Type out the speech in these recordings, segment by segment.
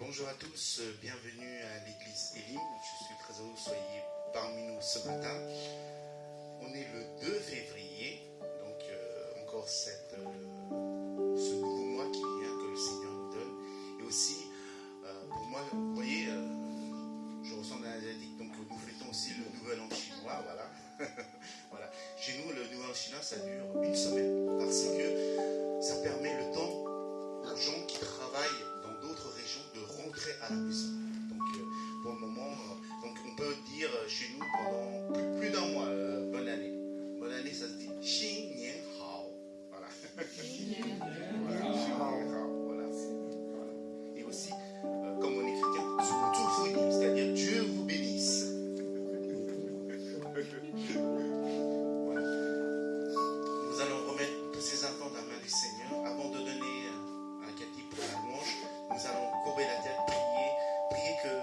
Bonjour à tous, bienvenue à l'église Elim. Je suis très heureux que vous soyez parmi nous ce matin. On est le 2 février, donc encore ce nouveau mois qui vient que le Seigneur nous donne. Et aussi, pour moi, vous voyez, je ressemble à un asiatique, donc nous fêtons aussi le nouvel an chinois, voilà. Voilà. Chez nous, le nouvel an chinois, ça dure une semaine, parce que ça permet le temps aux gens qui travaillent dans d'autres régions de rentrer à la maison. Donc pour le moment, donc on peut dire chez nous pendant plus d'un mois, bonne année. Bonne année, ça se dit Xin Nian Hao. Voilà. Voilà. Et aussi, comme on est chrétien, c'est-à-dire Dieu vous bénisse. Voilà. Nous allons remettre tous ces enfants dans la main du Seigneur avant de donner à Cathy pour la louange. Nous allons courber la tête, prier que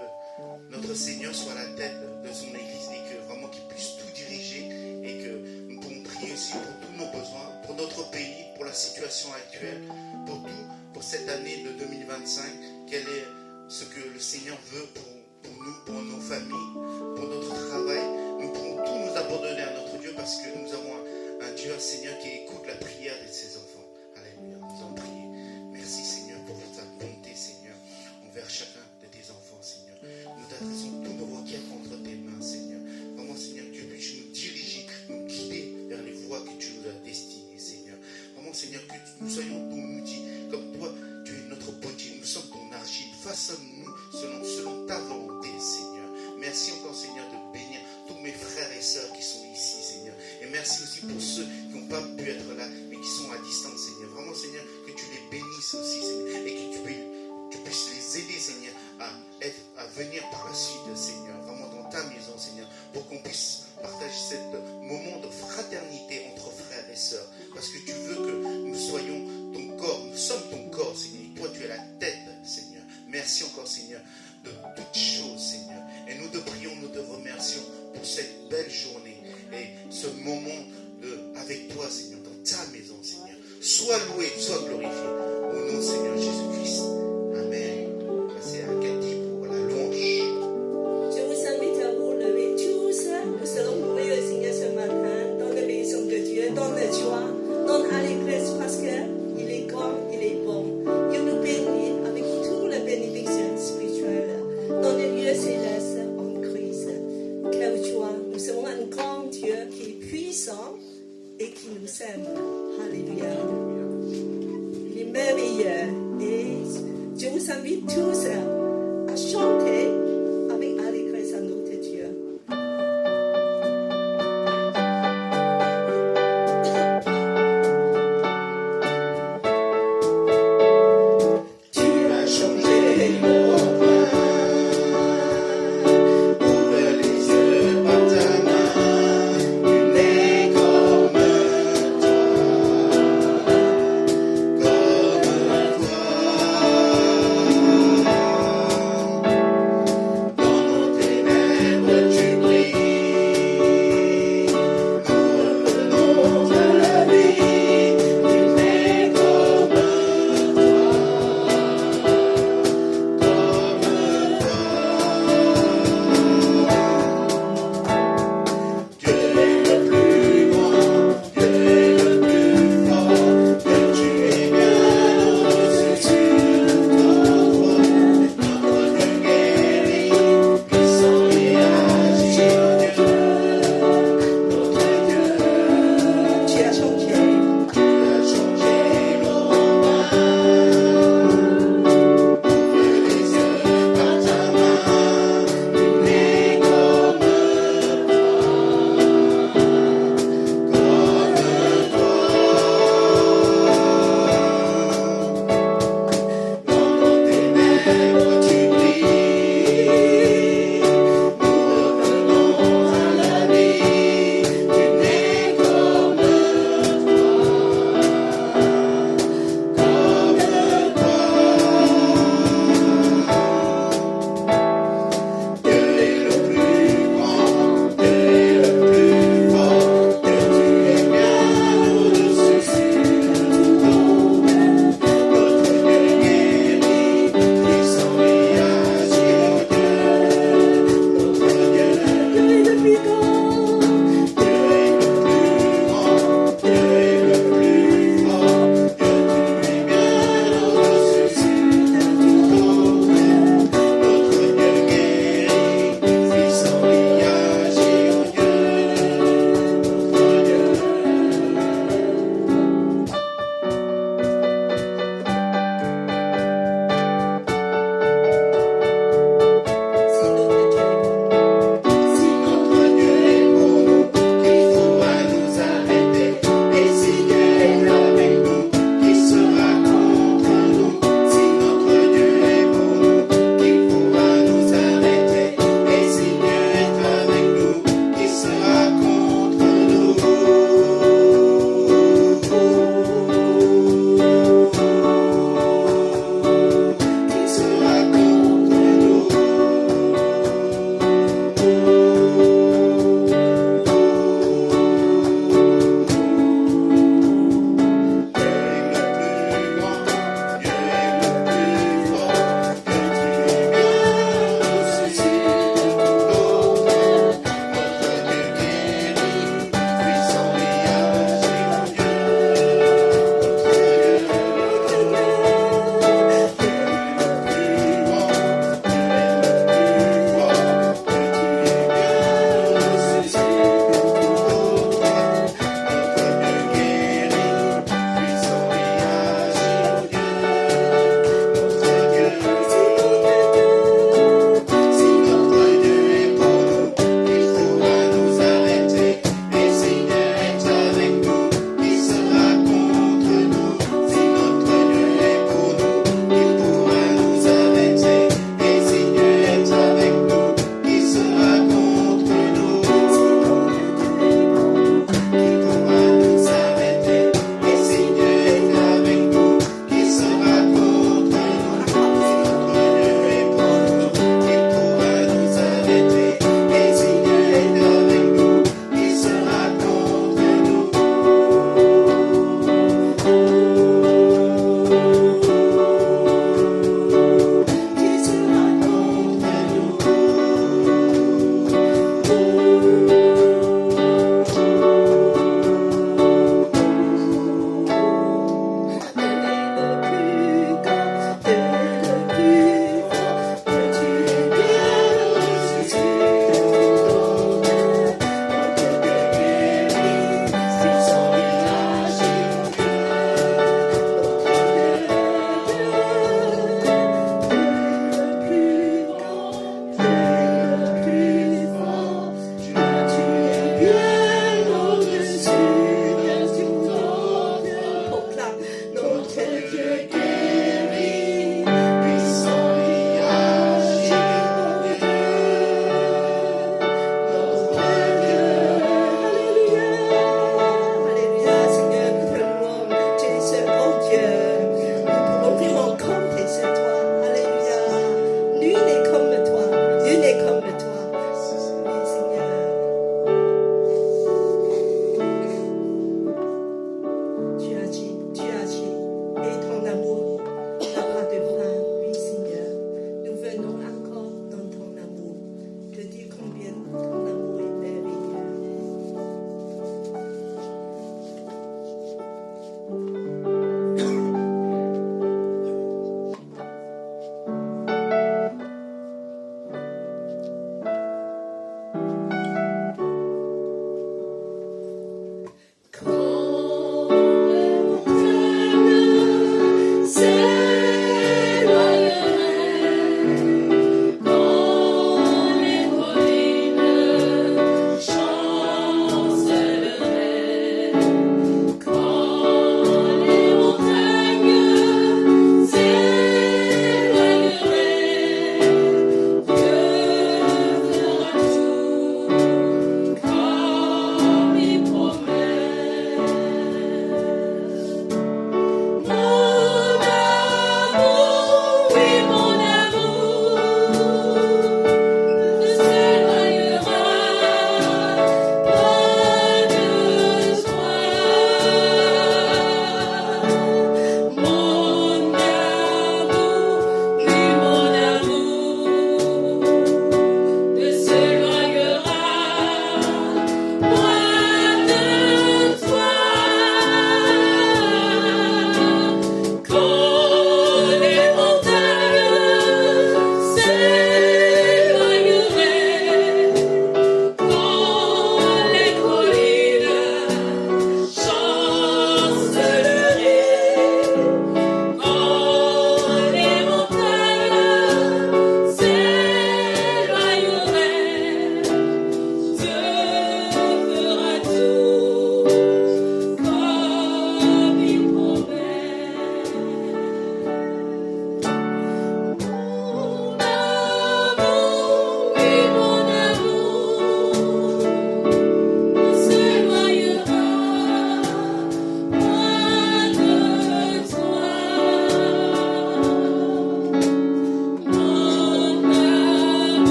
notre Seigneur soit la tête de son Église et que vraiment qu'il puisse tout diriger et que nous pourrons prier aussi pour tous nos besoins, pour notre pays, pour la situation actuelle, pour tout, pour cette année de 2025. Quel est ce que le Seigneur veut pour nous, pour nos familles, pour notre travail. Nous pourrons tout nous abandonner à notre Dieu parce que nous avons un Dieu, un Seigneur qui écoute la prière de ses enfants. Alléluia, nous allons prier. Merci Seigneur pour ta bonté, Seigneur, envers chacun de tes enfants, Seigneur. Nous t'adressons tous nos requêtes entre tes mains, Seigneur. Vraiment, Seigneur, que tu puisses nous diriger, nous guider vers les voies que tu nous as destinées, Seigneur. Vraiment, Seigneur, que nous soyons ton outil, comme toi, tu es notre potier, nous sommes ton argile. Façonne-nous selon ta volonté, Seigneur. Merci encore, Seigneur, de bénir tous mes frères et sœurs qui sont ici, Seigneur. Et merci aussi pour ceux qui n'ont pas pu être là, mais qui sont à distance, Seigneur. Vraiment, Seigneur, que tu les bénisses aussi, Seigneur, et que tu puisses les aider, Seigneur, à venir par la suite, Seigneur, vraiment dans ta maison, Seigneur, pour qu'on puisse partager ce moment de fraternité entre frères et sœurs. Parce que tu veux que nous soyons ton corps, nous sommes ton corps, Seigneur, et toi, tu es la tête, Seigneur. Merci encore, Seigneur, de toutes choses, Seigneur. Et nous te prions, nous te remercions pour cette belle journée et ce moment avec toi, Seigneur, dans ta maison, Seigneur. Sois loué, sois glorifié. Au nom de Seigneur Jésus-Christ. Amen. Passez à Cathy pour la louange. Je vous invite à vous lever tous. Nous serons loués au Seigneur ce matin dans la maison de Dieu, dans la joie, dans l'allégresse parce qu'il est grand, il est bon. Il nous bénit avec toutes les bénédictions spirituelles dans les lieux célestes en Christ. Quelle joie. Nous serons un grand Dieu qui est puissant et qui nous aime. Alléluia. Il est merveilleux. Et je vous invite tous à chanter avec allégresse à notre Dieu. Tu as changé mon pain, ouvre les yeux par ta main, tu n'es comme toi, comme toi.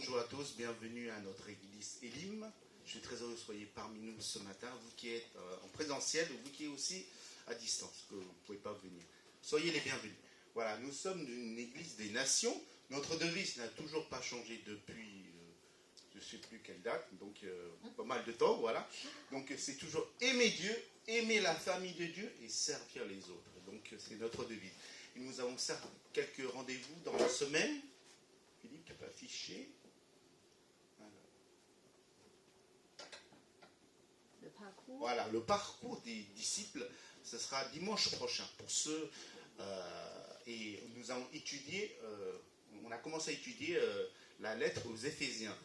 bonjour à tous, bienvenue à notre église Elim. Je suis très heureux que vous soyez parmi nous ce matin, vous qui êtes en présentiel ou vous qui êtes aussi à distance, que vous ne pouvez pas venir. Soyez les bienvenus. Voilà, nous sommes une église des nations. Notre devise n'a toujours pas changé depuis, je ne sais plus quelle date, donc pas mal de temps, voilà. Donc c'est toujours aimer Dieu, aimer la famille de Dieu et servir les autres. Donc c'est notre devise. Et nous avons certes quelques rendez-vous dans la semaine. Philippe, tu peux afficher. Le parcours. Voilà, le parcours des disciples, ce sera dimanche prochain. Pour ceux, et nous allons étudier, on a commencé à étudier la lettre aux Éphésiens,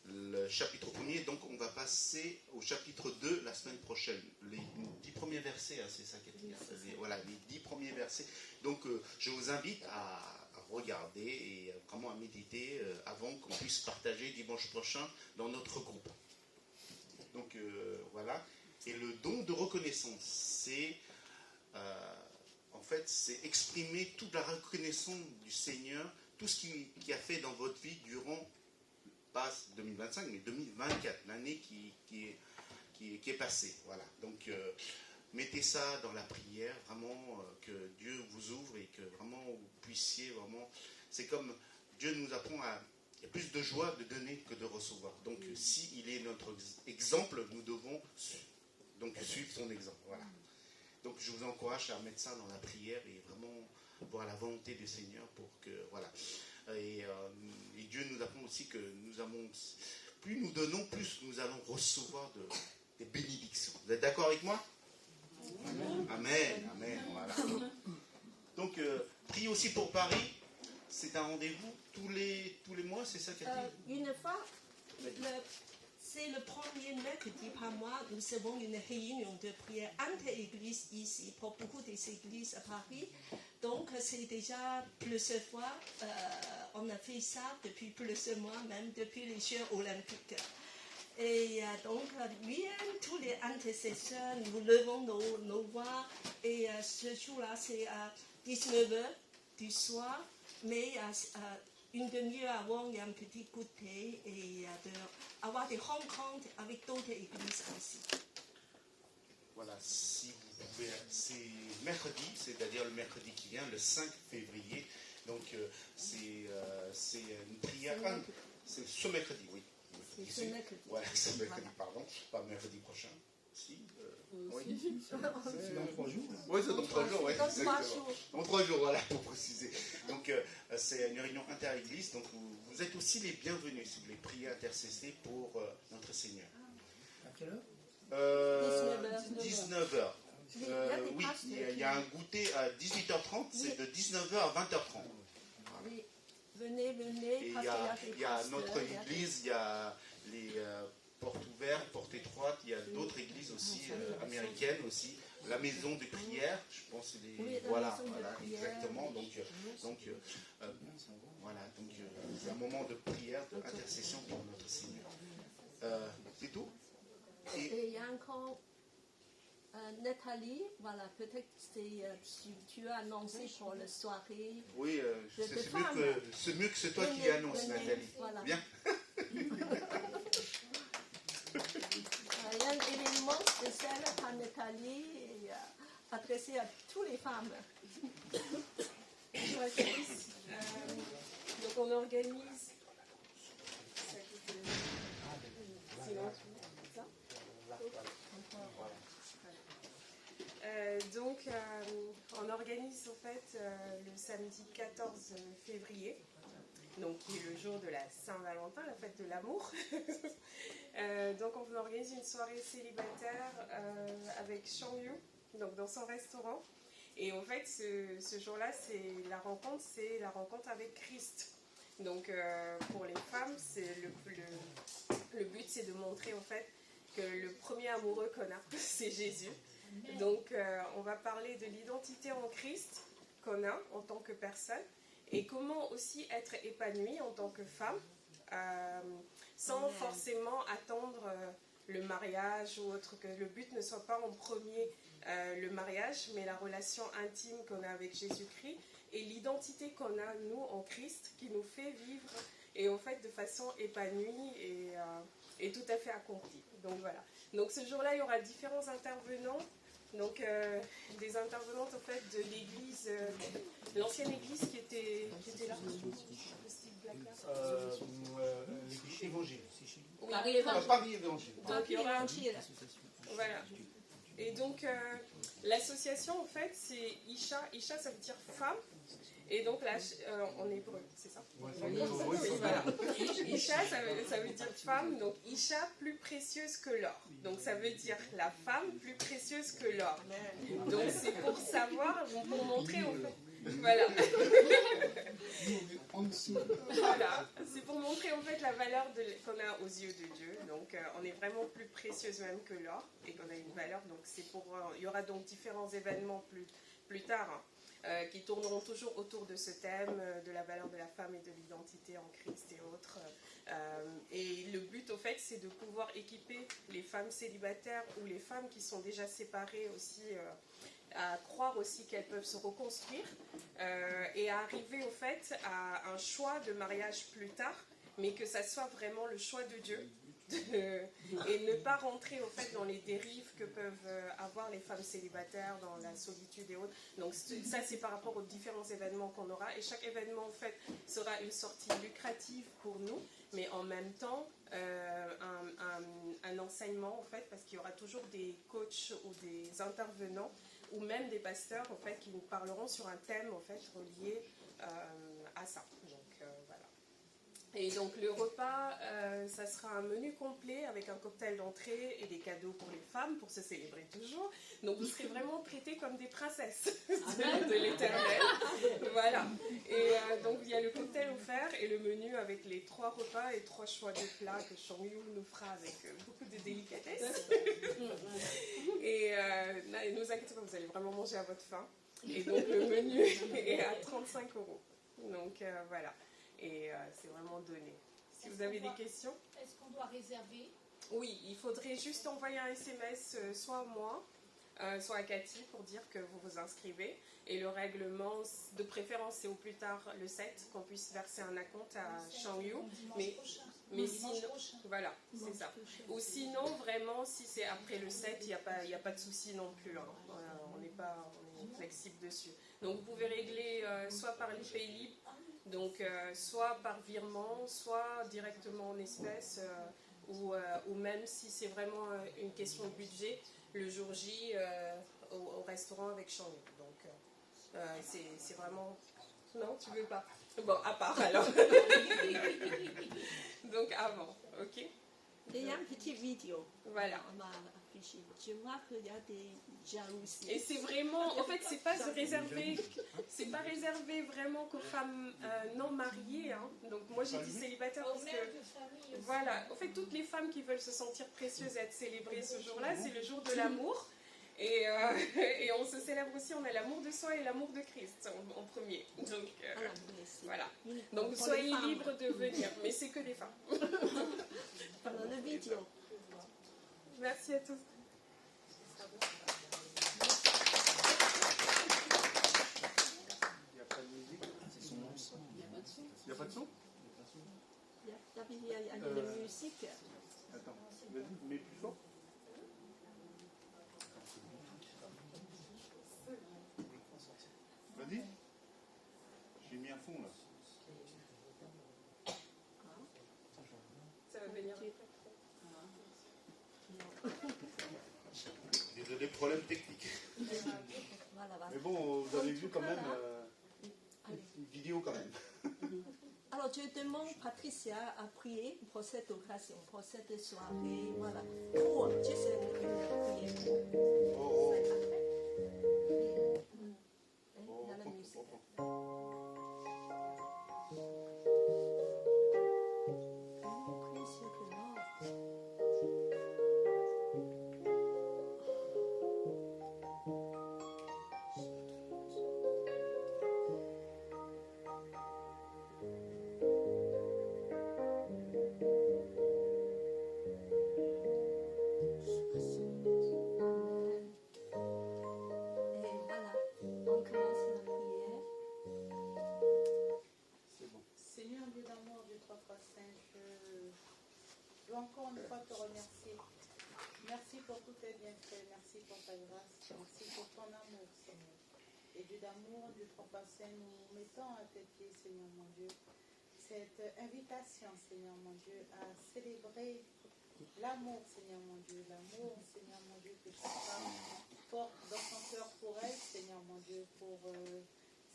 le chapitre 1er, donc on va passer au chapitre 2 la semaine prochaine. Les 10 premiers versets, hein, c'est ça qui est dit. Voilà, les 10 premiers versets. Donc je vous invite à regarder et vraiment à méditer avant qu'on puisse partager dimanche prochain dans notre groupe. Donc voilà. Et le don de reconnaissance, c'est en fait, c'est exprimer toute la reconnaissance du Seigneur, tout ce qu'il a fait dans votre vie durant, pas 2025, mais 2024, l'année qui est passée. Voilà. Donc mettez ça dans la prière, vraiment que Dieu vous ouvre et que vraiment vous puissiez vraiment. C'est comme Dieu nous apprend à. Il y a plus de joie de donner que de recevoir. Donc, s'il est notre exemple, nous devons donc suivre son exemple. Voilà. Donc, je vous encourage à mettre ça dans la prière et vraiment voir la volonté du Seigneur pour que, voilà. Et Dieu nous apprend aussi que nous avons, plus nous donnons, plus nous allons recevoir des bénédictions. Vous êtes d'accord avec moi? Amen, amen, voilà. Donc, priez aussi pour Paris. C'est un rendez-vous tous les mois, c'est ça, Cathy? Une fois, c'est le premier mercredi par mois, nous avons une réunion de prière inter-église ici, pour beaucoup des églises à Paris. Donc, c'est déjà plusieurs fois, on a fait ça depuis plusieurs mois, même depuis les Jeux olympiques. Et donc, tous les intercesseurs, nous levons nos voix. Et ce jour-là, c'est à 19h du soir. Mais une demi-heure avant, il y a un petit goûter et avoir des rencontres avec d'autres églises aussi. Voilà, si vous pouvez, c'est mercredi, c'est-à-dire le mercredi qui vient, le 5 février. Donc c'est une prière. C'est ce mercredi, oui. C'est ce mercredi. Voilà, ce mercredi, pardon. Pas mercredi prochain. Si. Oui. C'est dans 3 jours. Oui, c'est dans 3 jours, oui. Dans 3 jours. Dans 3 jours, voilà, pour préciser. Donc, c'est une réunion inter-église. Donc, vous êtes aussi les bienvenus si vous voulez prier, intercesser pour notre Seigneur. À quelle heure 19h. Oui, il y a un goûter à 18h30, c'est de 19h à 20h30. Oui. Venez. Et il y a notre église, il y a les portes ouvertes, portes étroites, il y a d'autres églises aussi, américaines aussi. La maison de prière, je pense que voilà, exactement. Donc c'est un moment de prière, d'intercession pour notre Seigneur. C'est tout. Et il y a encore Nathalie, voilà, peut-être que tu as annoncé pour la soirée. Oui, c'est mieux que c'est toi qui annonce, Nathalie. Voilà. Bien. Il y a un événement spécial par Nathalie et adressé à toutes les femmes. Donc on organise. On organise en fait le samedi 14 février, donc qui est le jour de la Saint-Valentin, la fête de l'amour. Donc on organise une soirée célibataire avec Shangyu, donc dans son restaurant. Et en fait, ce jour-là, c'est la rencontre avec Christ. Donc pour les femmes, c'est le but, c'est de montrer en fait que le premier amoureux qu'on a, c'est Jésus. Donc on va parler de l'identité en Christ qu'on a en tant que personne et comment aussi être épanoui en tant que femme sans forcément attendre le mariage ou autre, que le but ne soit pas en premier le mariage, mais la relation intime qu'on a avec Jésus-Christ et l'identité qu'on a nous en Christ qui nous fait vivre et en fait de façon épanouie et tout à fait accomplie. Donc voilà. Donc ce jour-là, il y aura différents intervenants. Donc des intervenantes en fait de l'église, l'ancienne église qui était là. L'église évangile. Oui. Paris Évangile. Donc il y aura voilà. Et donc l'association en fait c'est Isha. Isha ça veut dire femme. Et donc là, en hébreu, c'est ça? Oui, voilà. Isha, ça veut dire femme, donc Isha plus précieuse que l'or. Donc ça veut dire la femme plus précieuse que l'or. Donc c'est pour savoir, pour montrer en fait. Voilà. Voilà. C'est pour montrer en fait la valeur qu'on a aux yeux de Dieu. Donc on est vraiment plus précieuse même que l'or et qu'on a une valeur. Donc c'est pour. Il y aura donc différents événements plus tard. Hein. Qui tourneront toujours autour de ce thème de la valeur de la femme et de l'identité en Christ et autres. Et le but, au fait, c'est de pouvoir équiper les femmes célibataires ou les femmes qui sont déjà séparées aussi, à croire aussi qu'elles peuvent se reconstruire et à arriver, au fait, à un choix de mariage plus tard, mais que ça soit vraiment le choix de Dieu. Et ne pas rentrer au fait dans les dérives que peuvent avoir les femmes célibataires dans la solitude et autres. Donc ça c'est par rapport aux différents événements qu'on aura et chaque événement en fait sera une sortie lucrative pour nous mais en même temps un enseignement en fait parce qu'il y aura toujours des coachs ou des intervenants ou même des pasteurs en fait qui nous parleront sur un thème en fait relié à ça. Donc voilà. Et donc le repas, ça sera un menu complet avec un cocktail d'entrée et des cadeaux pour les femmes pour se célébrer toujours. Donc vous serez vraiment traités comme des princesses de l'Éternel. Voilà. Et donc il y a le cocktail offert et le menu avec les 3 repas et 3 choix de plats que Shangyu nous fera avec beaucoup de délicatesse. Et ne vous inquiétez pas, vous allez vraiment manger à votre faim. Et donc le menu est à 35 €. Donc voilà. Et c'est vraiment donné. Si vous avez des questions. Est-ce qu'on doit réserver? Oui, il faudrait juste envoyer un SMS soit à moi, soit à Cathy pour dire que vous vous inscrivez. Et le règlement, de préférence, c'est au plus tard le 7, qu'on puisse verser un acompte à Shangyu. Mais sinon, voilà, c'est ça. Ou sinon, vraiment, si c'est après le 7, il n'y a pas de souci non plus. Hein. On est flexible dessus. Donc vous pouvez régler soit par les pays libres, donc soit par virement, soit directement en espèces, ou même si c'est vraiment une question de budget, le jour J au restaurant avec Shangyu. Donc c'est vraiment... Non, tu veux pas? Bon, à part alors. Donc avant, ok? Il y a une petite vidéo. Voilà. On m'a affiché. Je vois qu'il y a des jalousies. Et c'est vraiment, en fait, c'est pas réservé vraiment qu'aux femmes non mariées. Hein. Donc moi j'ai dit célibataire parce que voilà, en fait toutes les femmes qui veulent se sentir précieuses et être célébrées ce jour-là, c'est le jour de l'amour. Et on se célèbre aussi, on a l'amour de soi et l'amour de Christ en premier. Donc voilà. Donc soyez libres de venir, mais c'est que des femmes. Pendant la vidéo. Merci à tous. Il n'y a pas de musique. Il n'y a pas de son. Il y a de la musique. Attends, vas-y, mets plus fort. Vas-y. J'ai mis un fond là. Ça va venir. Désolé, problème technique. Voilà. Mais bon, vous avez vu quand même une vidéo quand même. Alors, je demande Patricia à prier pour cette occasion, pour cette soirée. Voilà. Pour juste une prière. Oh, Il y a la musique. encore une fois te remercier. Merci pour tous tes bienfaits, merci pour ta grâce, merci pour ton amour, Seigneur. Et Dieu d'amour, Dieu trop passé, nous mettons à tes pieds, Seigneur mon Dieu, cette invitation, Seigneur mon Dieu, à célébrer l'amour, Seigneur mon Dieu, l'amour, Seigneur mon Dieu, que ta femme porte dans son cœur pour elle, Seigneur mon Dieu, pour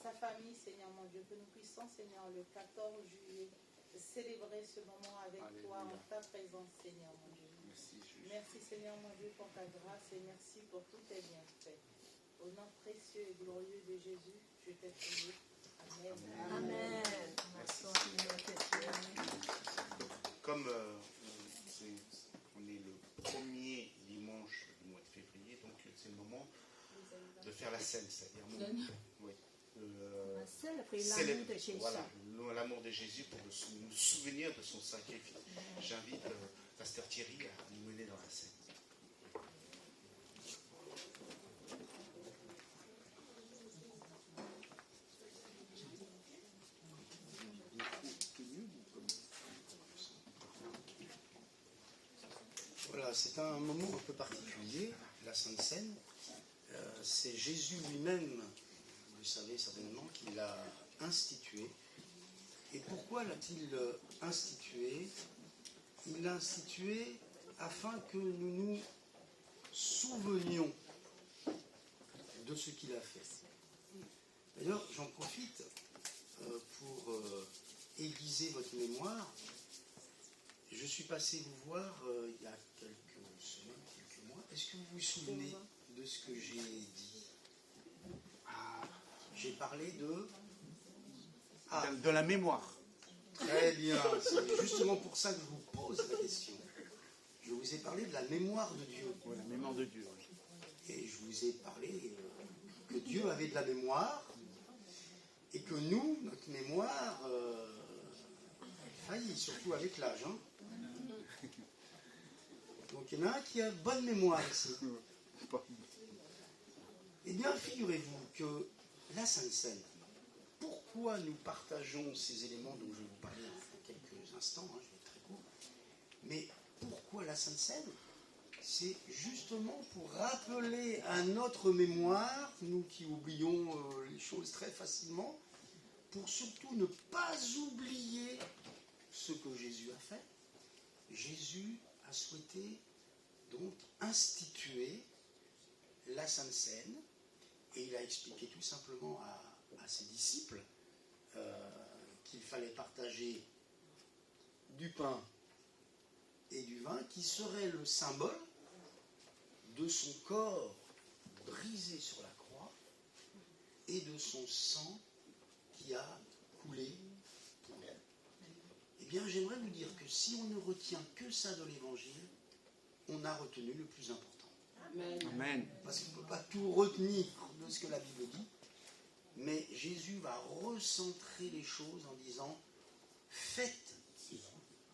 sa famille, Seigneur mon Dieu, que nous puissions, Seigneur, le 14 juillet, célébrer ce moment avec toi en ta présence, Seigneur mon Dieu. Merci, Seigneur mon Dieu, pour ta grâce et merci pour tous tes bienfaits. Au nom précieux et glorieux de Jésus, je t'ai prié. Amen. Amen. Comme on est le premier dimanche du mois de février, donc c'est le moment de faire la scène, c'est-à-dire célébrer l'amour de Jésus pour nous souvenir de son sacrifice. J'invite Pasteur Thierry à nous mener dans la scène. Voilà, c'est un moment un peu particulier, la Sainte Seine. C'est Jésus lui-même, vous le savez certainement, qui l'a institué. Et pourquoi l'a-t-il institué? Il l'a institué afin que nous nous souvenions de ce qu'il a fait. D'ailleurs, j'en profite pour aiguiser votre mémoire. Je suis passé vous voir il y a quelques semaines, quelques mois. Est-ce que vous vous souvenez de ce que j'ai dit? J'ai parlé De la mémoire. Très bien, c'est justement pour ça que je vous pose la question. Je vous ai parlé de la mémoire de Dieu. Oui, la mémoire de Dieu. Oui. Et je vous ai parlé que Dieu avait de la mémoire et que nous, notre mémoire, faillit, surtout avec l'âge. Hein. Donc il y en a un qui a bonne mémoire ici. Eh bien, figurez-vous que la Sainte Seine, pourquoi nous partageons ces éléments dont je vais vous parler dans quelques instants, hein, je vais être très court, mais pourquoi la Sainte Seine? C'est justement pour rappeler à notre mémoire, nous qui oublions les choses très facilement, pour surtout ne pas oublier ce que Jésus a fait. Jésus a souhaité donc instituer la Sainte Seine et il a expliqué tout simplement à ses disciples qu'il fallait partager du pain et du vin qui serait le symbole de son corps brisé sur la croix et de son sang qui a coulé pour elle. Eh bien, j'aimerais vous dire que si on ne retient que ça de l'Évangile, on a retenu le plus important. Amen. Parce qu'on ne peut pas tout retenir de ce que la Bible dit, mais Jésus va recentrer les choses en disant « Faites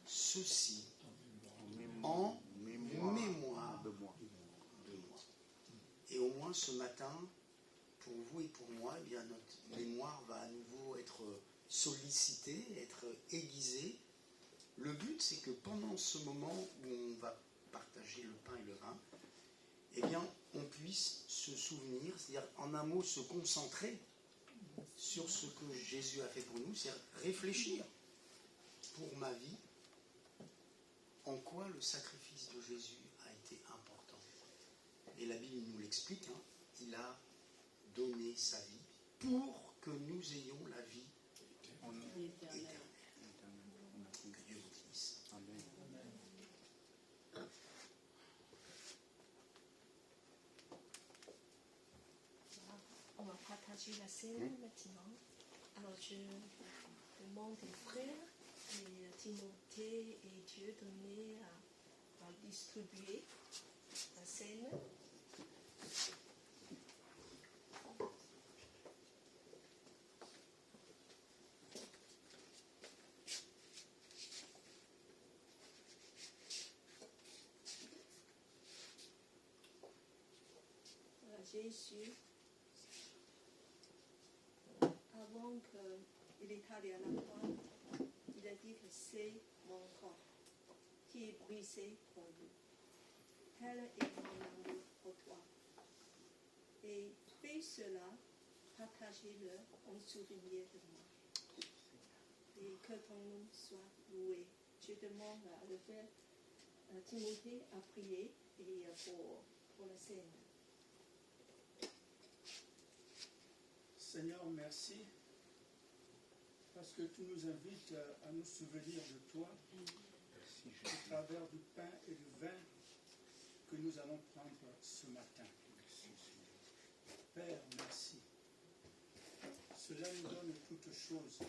ceci en mémoire de moi. » Et au moins ce matin, pour vous et pour moi, eh bien, notre mémoire va à nouveau être sollicitée, être aiguisée. Le but, c'est que pendant ce moment où on va partager le pain et le vin, eh bien, on puisse se souvenir, c'est-à-dire en un mot se concentrer sur ce que Jésus a fait pour nous, c'est-à-dire réfléchir pour ma vie, en quoi le sacrifice de Jésus a été important. Et la Bible nous l'explique, hein, il a donné sa vie pour que nous ayons la vie éternelle. Que Dieu vous bénisse. Amen. On va partager la scène maintenant. Alors je demande aux frères et Timothée et Dieu donné à distribuer la scène. Voilà, Jésus, avant qu'il est allé à la croix, il a dit que c'est mon corps. qui est brisé pour nous. Tel est mon amour pour toi. Et fais cela, partagez-le en souvenir de moi. Et que ton nom soit loué. Je demande à le frère Timothée à prier et pour la scène. Seigneur, merci parce que tu nous invites à nous souvenir de toi au travers du pain et du vin que nous allons prendre ce matin. Père, merci. Cela nous donne toutes choses.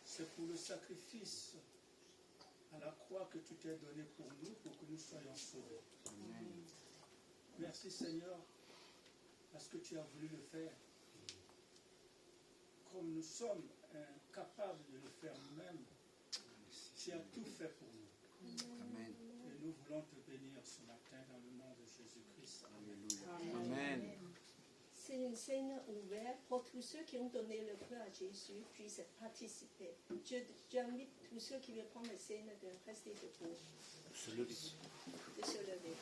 C'est pour le sacrifice à la croix que tu t'es donné pour nous, pour que nous soyons sauvés. Amen. Merci Seigneur, parce que tu as voulu le faire. Comme nous sommes incapables de le faire nous-mêmes, tu as tout fait pour nous. Amen. Et nous voulons te bénir ce matin dans le nom de Jésus-Christ. Alléluia. Amen. C'est une scène ouverte pour tous ceux qui ont donné le cœur à Jésus, puissent participer. J'invite tous ceux qui veulent prendre la scène de rester debout. De se lever. De se lever.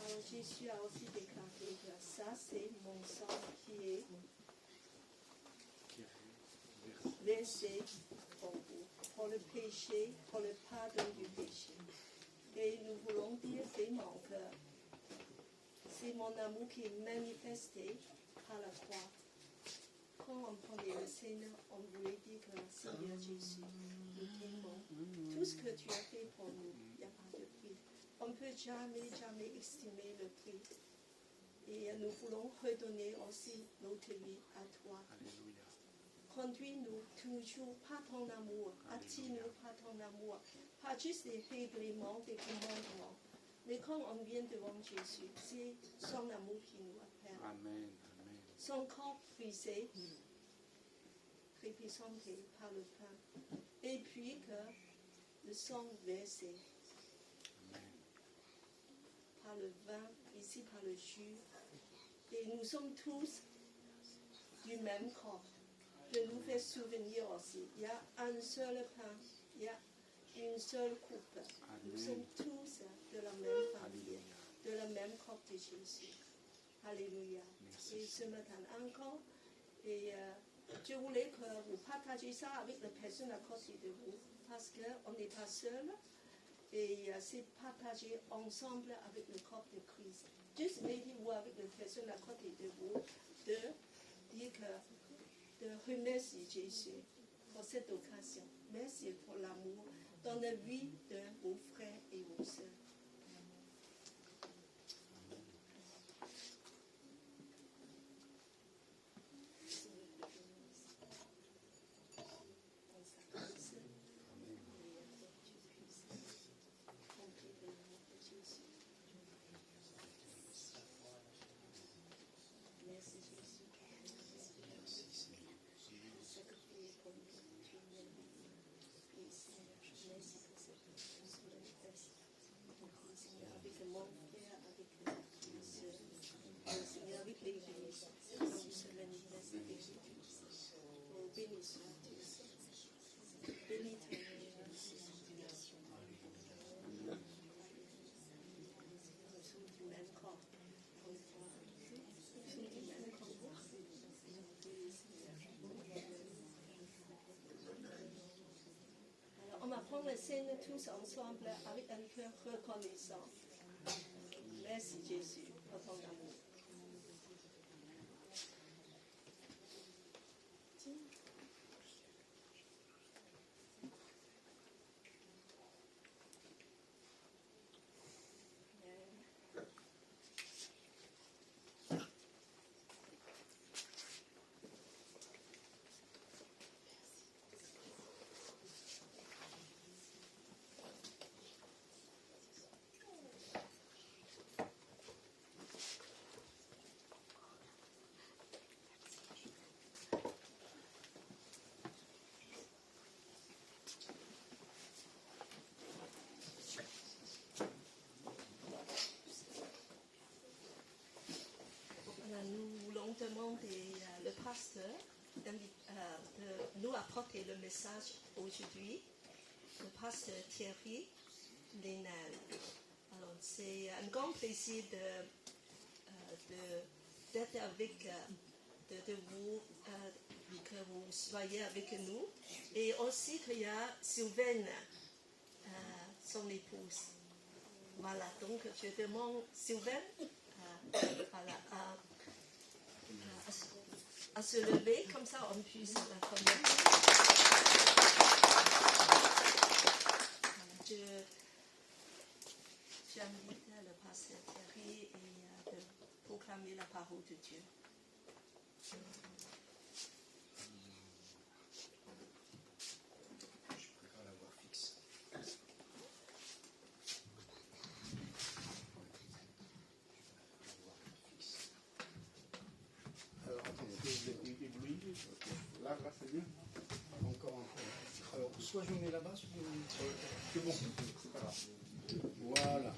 Alors Jésus a aussi déclaré que ça c'est mon sang qui est versé pour vous, pour le péché, pour le pardon du péché. Et nous voulons dire c'est mon cœur. C'est mon amour qui est manifesté par la croix. Quand on prenait le Seigneur, on voulait dire que Seigneur Jésus, nous t'aimons. Tout ce que tu as fait pour nous, il n'y a pas de prix. On ne peut jamais estimer le prix. Et nous voulons redonner aussi notre vie à toi. Alléluia. Conduis-nous toujours par ton amour, attire-nous par ton amour, pas juste des règlements, des commandements. Mais quand on vient devant Jésus, c'est son amour qui nous appelle. Amen. Amen. Son corps brisé, représenté par le pain. Et puis que le sang versé par le vin, ici par le jus. Et nous sommes tous du même corps. De nous faire souvenir aussi. Il y a un seul pain, il y a une seule coupe. Amen. Nous sommes tous de la même famille, de la même corps de Jésus. Alléluia. Merci. Et ce matin encore, et je voulais que vous partagiez ça avec les personnes à côté de vous, parce qu'on n'est pas seul, et c'est partager ensemble avec le corps de Christ. Juste mettez-vous avec les personnes à côté de vous, de dire que, de remercier Jésus pour cette occasion. Merci pour l'amour dans la vie de vos frères et vos sœurs. On va prendre la scène tous ensemble avec un cœur reconnaissant. Merci Jésus pour ton amour. Nous voulons demander le pasteur de nous apporter le message aujourd'hui. le pasteur Thierry Lénal. Alors, c'est un grand plaisir d'être avec de vous, que vous soyez avec nous. Et aussi qu'il y a Sylvaine, son épouse. Voilà, donc je demande Sylvaine à se lever, comme ça on puisse la connaître. J'invite le pasteur Thierry et de proclamer la parole de Dieu. Je préfère l'avoir fixe. Alors, attendez. Là, c'est bien. Encore un peu. Alors, soit je me mets là-bas, soit je me mets... C'est bon, c'est pas grave. Voilà.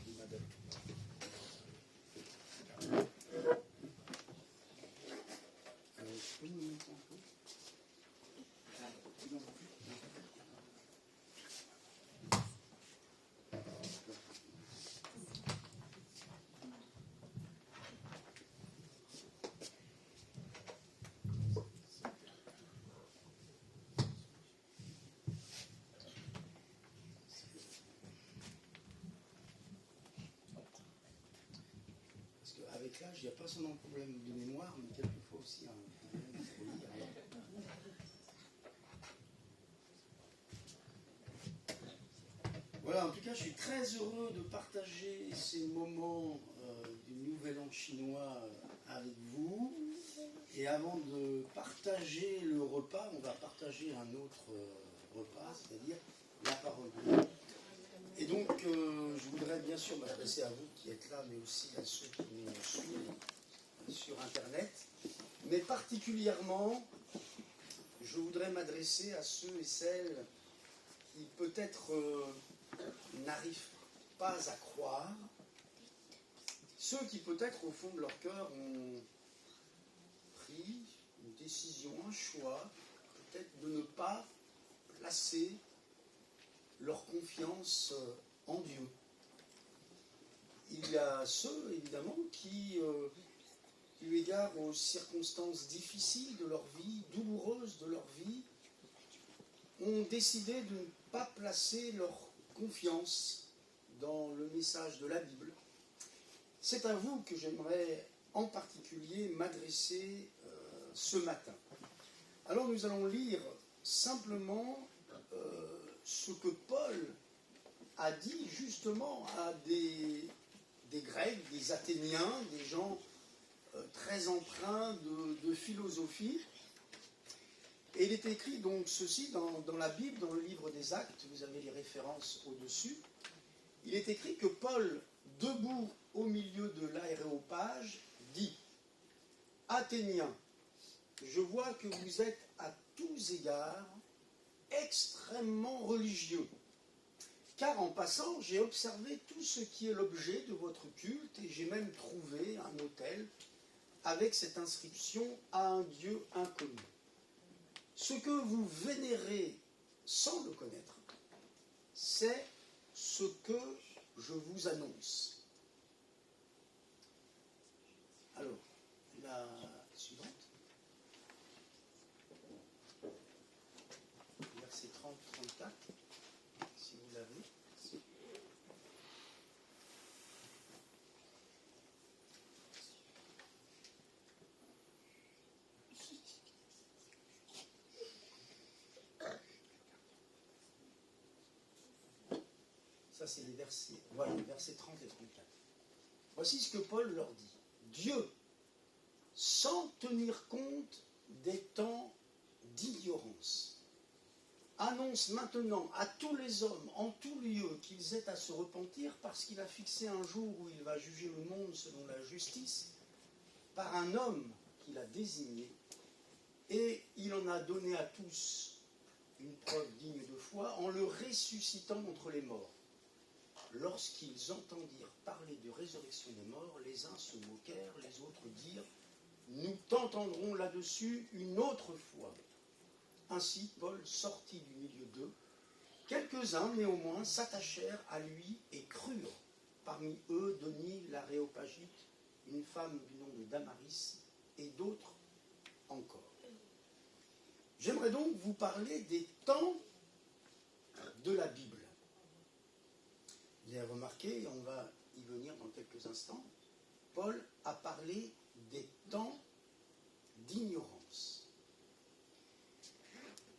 Alors, je peux me mettre un peu. Parce qu'avec l'âge, il n'y a pas seulement un problème de mémoire, mais quelquefois aussi un problème pour lire. Voilà, en tout cas, je suis très heureux de partager ces moments du Nouvel An chinois avec vous. Et avant de partager le repas, on va partager un autre repas, c'est-à-dire la parole de Dieu. Et donc, je voudrais bien sûr m'adresser à vous qui êtes là, mais aussi à ceux qui nous suivent sur Internet. Mais particulièrement, je voudrais m'adresser à ceux et celles qui peut-être n'arrivent pas à croire, ceux qui peut-être au fond de leur cœur ont pris une décision, un choix, peut-être de ne pas placer leur confiance en Dieu. Il y a ceux, évidemment, qui, eu égard aux circonstances difficiles de leur vie, douloureuses de leur vie, ont décidé de ne pas placer leur confiance dans le message de la Bible. C'est à vous que j'aimerais en particulier m'adresser ce matin. Alors nous allons lire simplement ce que Paul a dit justement à des Grecs, des Athéniens, des gens très empreints de philosophie. Et il est écrit donc ceci dans la Bible, dans le livre des Actes, vous avez les références au-dessus. Il est écrit que Paul, debout au milieu de l'aréopage, dit « Athéniens, je vois que vous êtes à tous égards extrêmement religieux, car en passant, j'ai observé tout ce qui est l'objet de votre culte et j'ai même trouvé un autel avec cette inscription « à un Dieu inconnu ». Ce que vous vénérez sans le connaître, c'est ce que je vous annonce. Alors, la suivante. Verset 30-34, si vous l'avez. Ça, c'est les versets, voilà, les versets 30 et 34. Voici ce que Paul leur dit. Dieu, sans tenir compte des temps d'ignorance, annonce maintenant à tous les hommes, en tout lieu, qu'ils aient à se repentir parce qu'il a fixé un jour où il va juger le monde selon la justice par un homme qu'il a désigné, et il en a donné à tous une preuve digne de foi en le ressuscitant d'entre les morts. Lorsqu'ils entendirent parler de résurrection des morts, les uns se moquèrent, les autres dirent « Nous t'entendrons là-dessus une autre fois ». Ainsi, Paul sortit du milieu d'eux, quelques-uns néanmoins s'attachèrent à lui et crurent. Parmi eux, Denis l'Aréopagite, une femme du nom de Damaris, et d'autres encore. J'aimerais donc vous parler des temps de la Bible. Vous avez remarqué, on va y venir dans quelques instants, Paul a parlé des temps d'ignorance.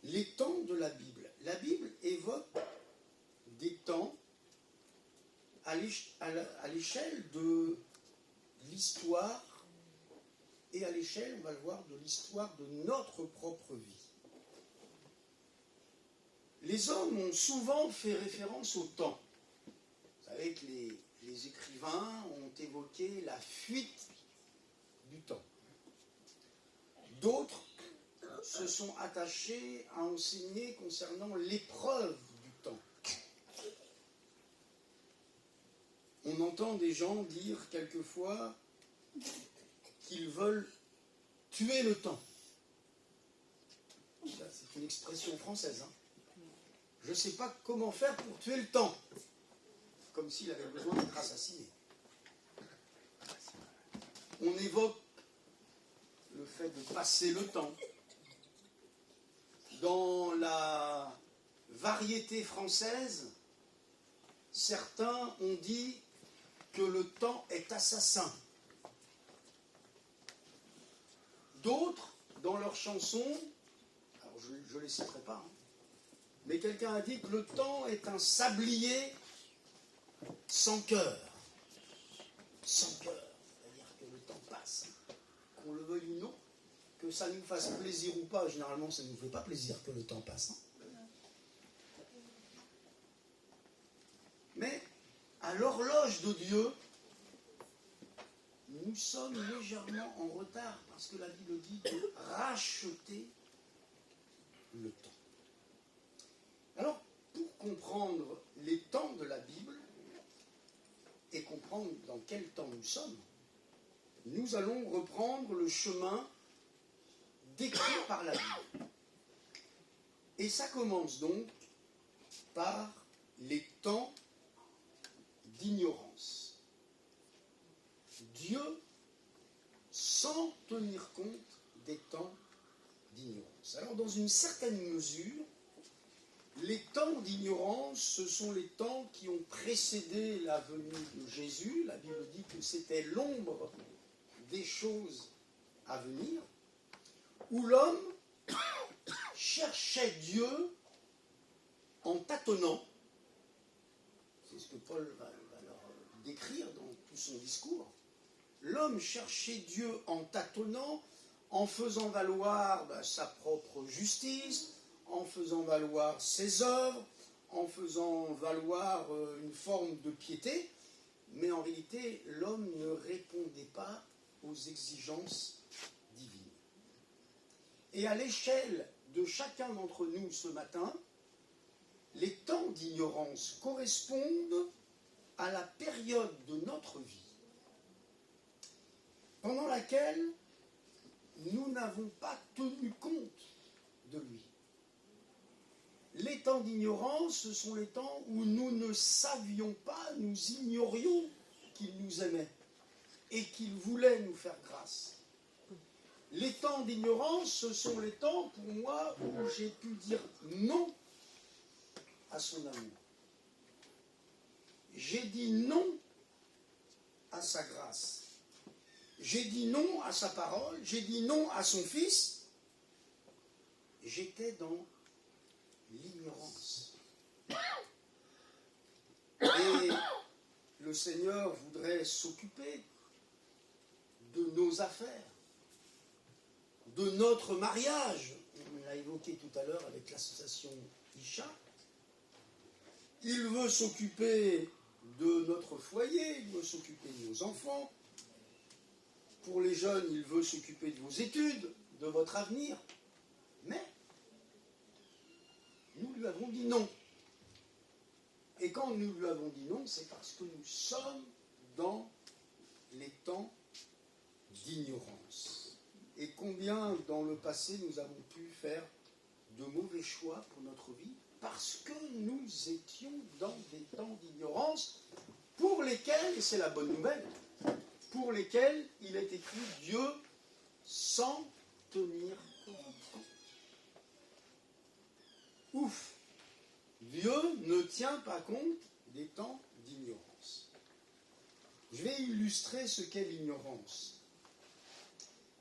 Les temps de la Bible. La Bible évoque des temps à l'échelle de l'histoire et à l'échelle, on va le voir, de l'histoire de notre propre vie. Les hommes ont souvent fait référence au temps. Vous savez que les écrivains ont évoqué la fuite du temps. D'autres se sont attachés à enseigner concernant l'épreuve du temps. On entend des gens dire quelquefois qu'ils veulent tuer le temps. C'est une expression française. Hein. Je ne sais pas comment faire pour tuer le temps. Comme s'il avait besoin d'être assassiné. On évoque le fait de passer le temps. Dans la variété française, certains ont dit que le temps est assassin. D'autres, dans leurs chansons, alors je ne les citerai pas, hein, mais quelqu'un a dit que le temps est un sablier sans cœur. Sans cœur, c'est-à-dire que le temps passe, qu'on le veuille ou non, que ça nous fasse plaisir ou pas, généralement ça ne nous fait pas plaisir que le temps passe. Hein. Mais à l'horloge de Dieu, nous sommes légèrement en retard parce que la Bible dit de racheter le temps. Alors, pour comprendre les temps de la Bible et comprendre dans quel temps nous sommes, nous allons reprendre le chemin décrit par la Bible. Et ça commence donc par les temps d'ignorance. Dieu, sans tenir compte des temps d'ignorance. Alors, dans une certaine mesure, les temps d'ignorance, ce sont les temps qui ont précédé la venue de Jésus. La Bible dit que c'était l'ombre des choses à venir, où l'homme cherchait Dieu en tâtonnant. C'est ce que Paul va leur décrire dans tout son discours. L'homme cherchait Dieu en tâtonnant, en faisant valoir sa propre justice, en faisant valoir ses œuvres, en faisant valoir une forme de piété, mais en réalité, l'homme ne répondait pas aux exigences divines. Et à l'échelle de chacun d'entre nous ce matin, les temps d'ignorance correspondent à la période de notre vie pendant laquelle nous n'avons pas tenu compte de lui. Les temps d'ignorance, ce sont les temps où nous ne savions pas, nous ignorions qu'il nous aimait et qu'il voulait nous faire grâce. Les temps d'ignorance, ce sont les temps pour moi où j'ai pu dire non à son amour. J'ai dit non à sa grâce. J'ai dit non à sa parole, j'ai dit non à son fils. J'étais dans l'ignorance. Et le Seigneur voudrait s'occuper de nos affaires, de notre mariage. On l'a évoqué tout à l'heure avec l'association Isha. Il veut s'occuper de notre foyer, il veut s'occuper de nos enfants. Pour les jeunes, il veut s'occuper de vos études, de votre avenir. Mais nous lui avons dit non. Et quand nous lui avons dit non, c'est parce que nous sommes dans les temps d'ignorance. Et combien dans le passé nous avons pu faire de mauvais choix pour notre vie parce que nous étions dans des temps d'ignorance pour lesquels, et c'est la bonne nouvelle, pour lesquels il est écrit Dieu sans tenir compte. Ouf! Dieu ne tient pas compte des temps d'ignorance. Je vais illustrer ce qu'est l'ignorance.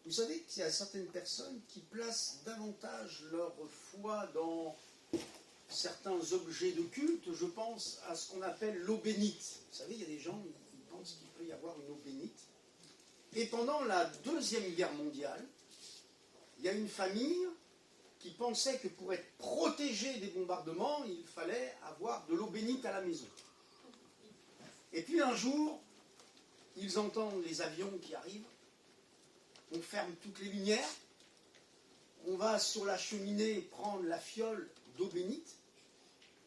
Vous savez qu'il y a certaines personnes qui placent davantage leur foi dans certains objets de culte. Je pense à ce qu'on appelle l'eau bénite. Vous savez, il y a des gens qui pensent qu'il peut y avoir une eau bénite. Et pendant la Deuxième Guerre mondiale, il y a une famille qui pensait que pour être protégé des bombardements, il fallait avoir de l'eau bénite à la maison. Et puis un jour, ils entendent les avions qui arrivent, on ferme toutes les lumières, on va sur la cheminée prendre la fiole d'eau bénite,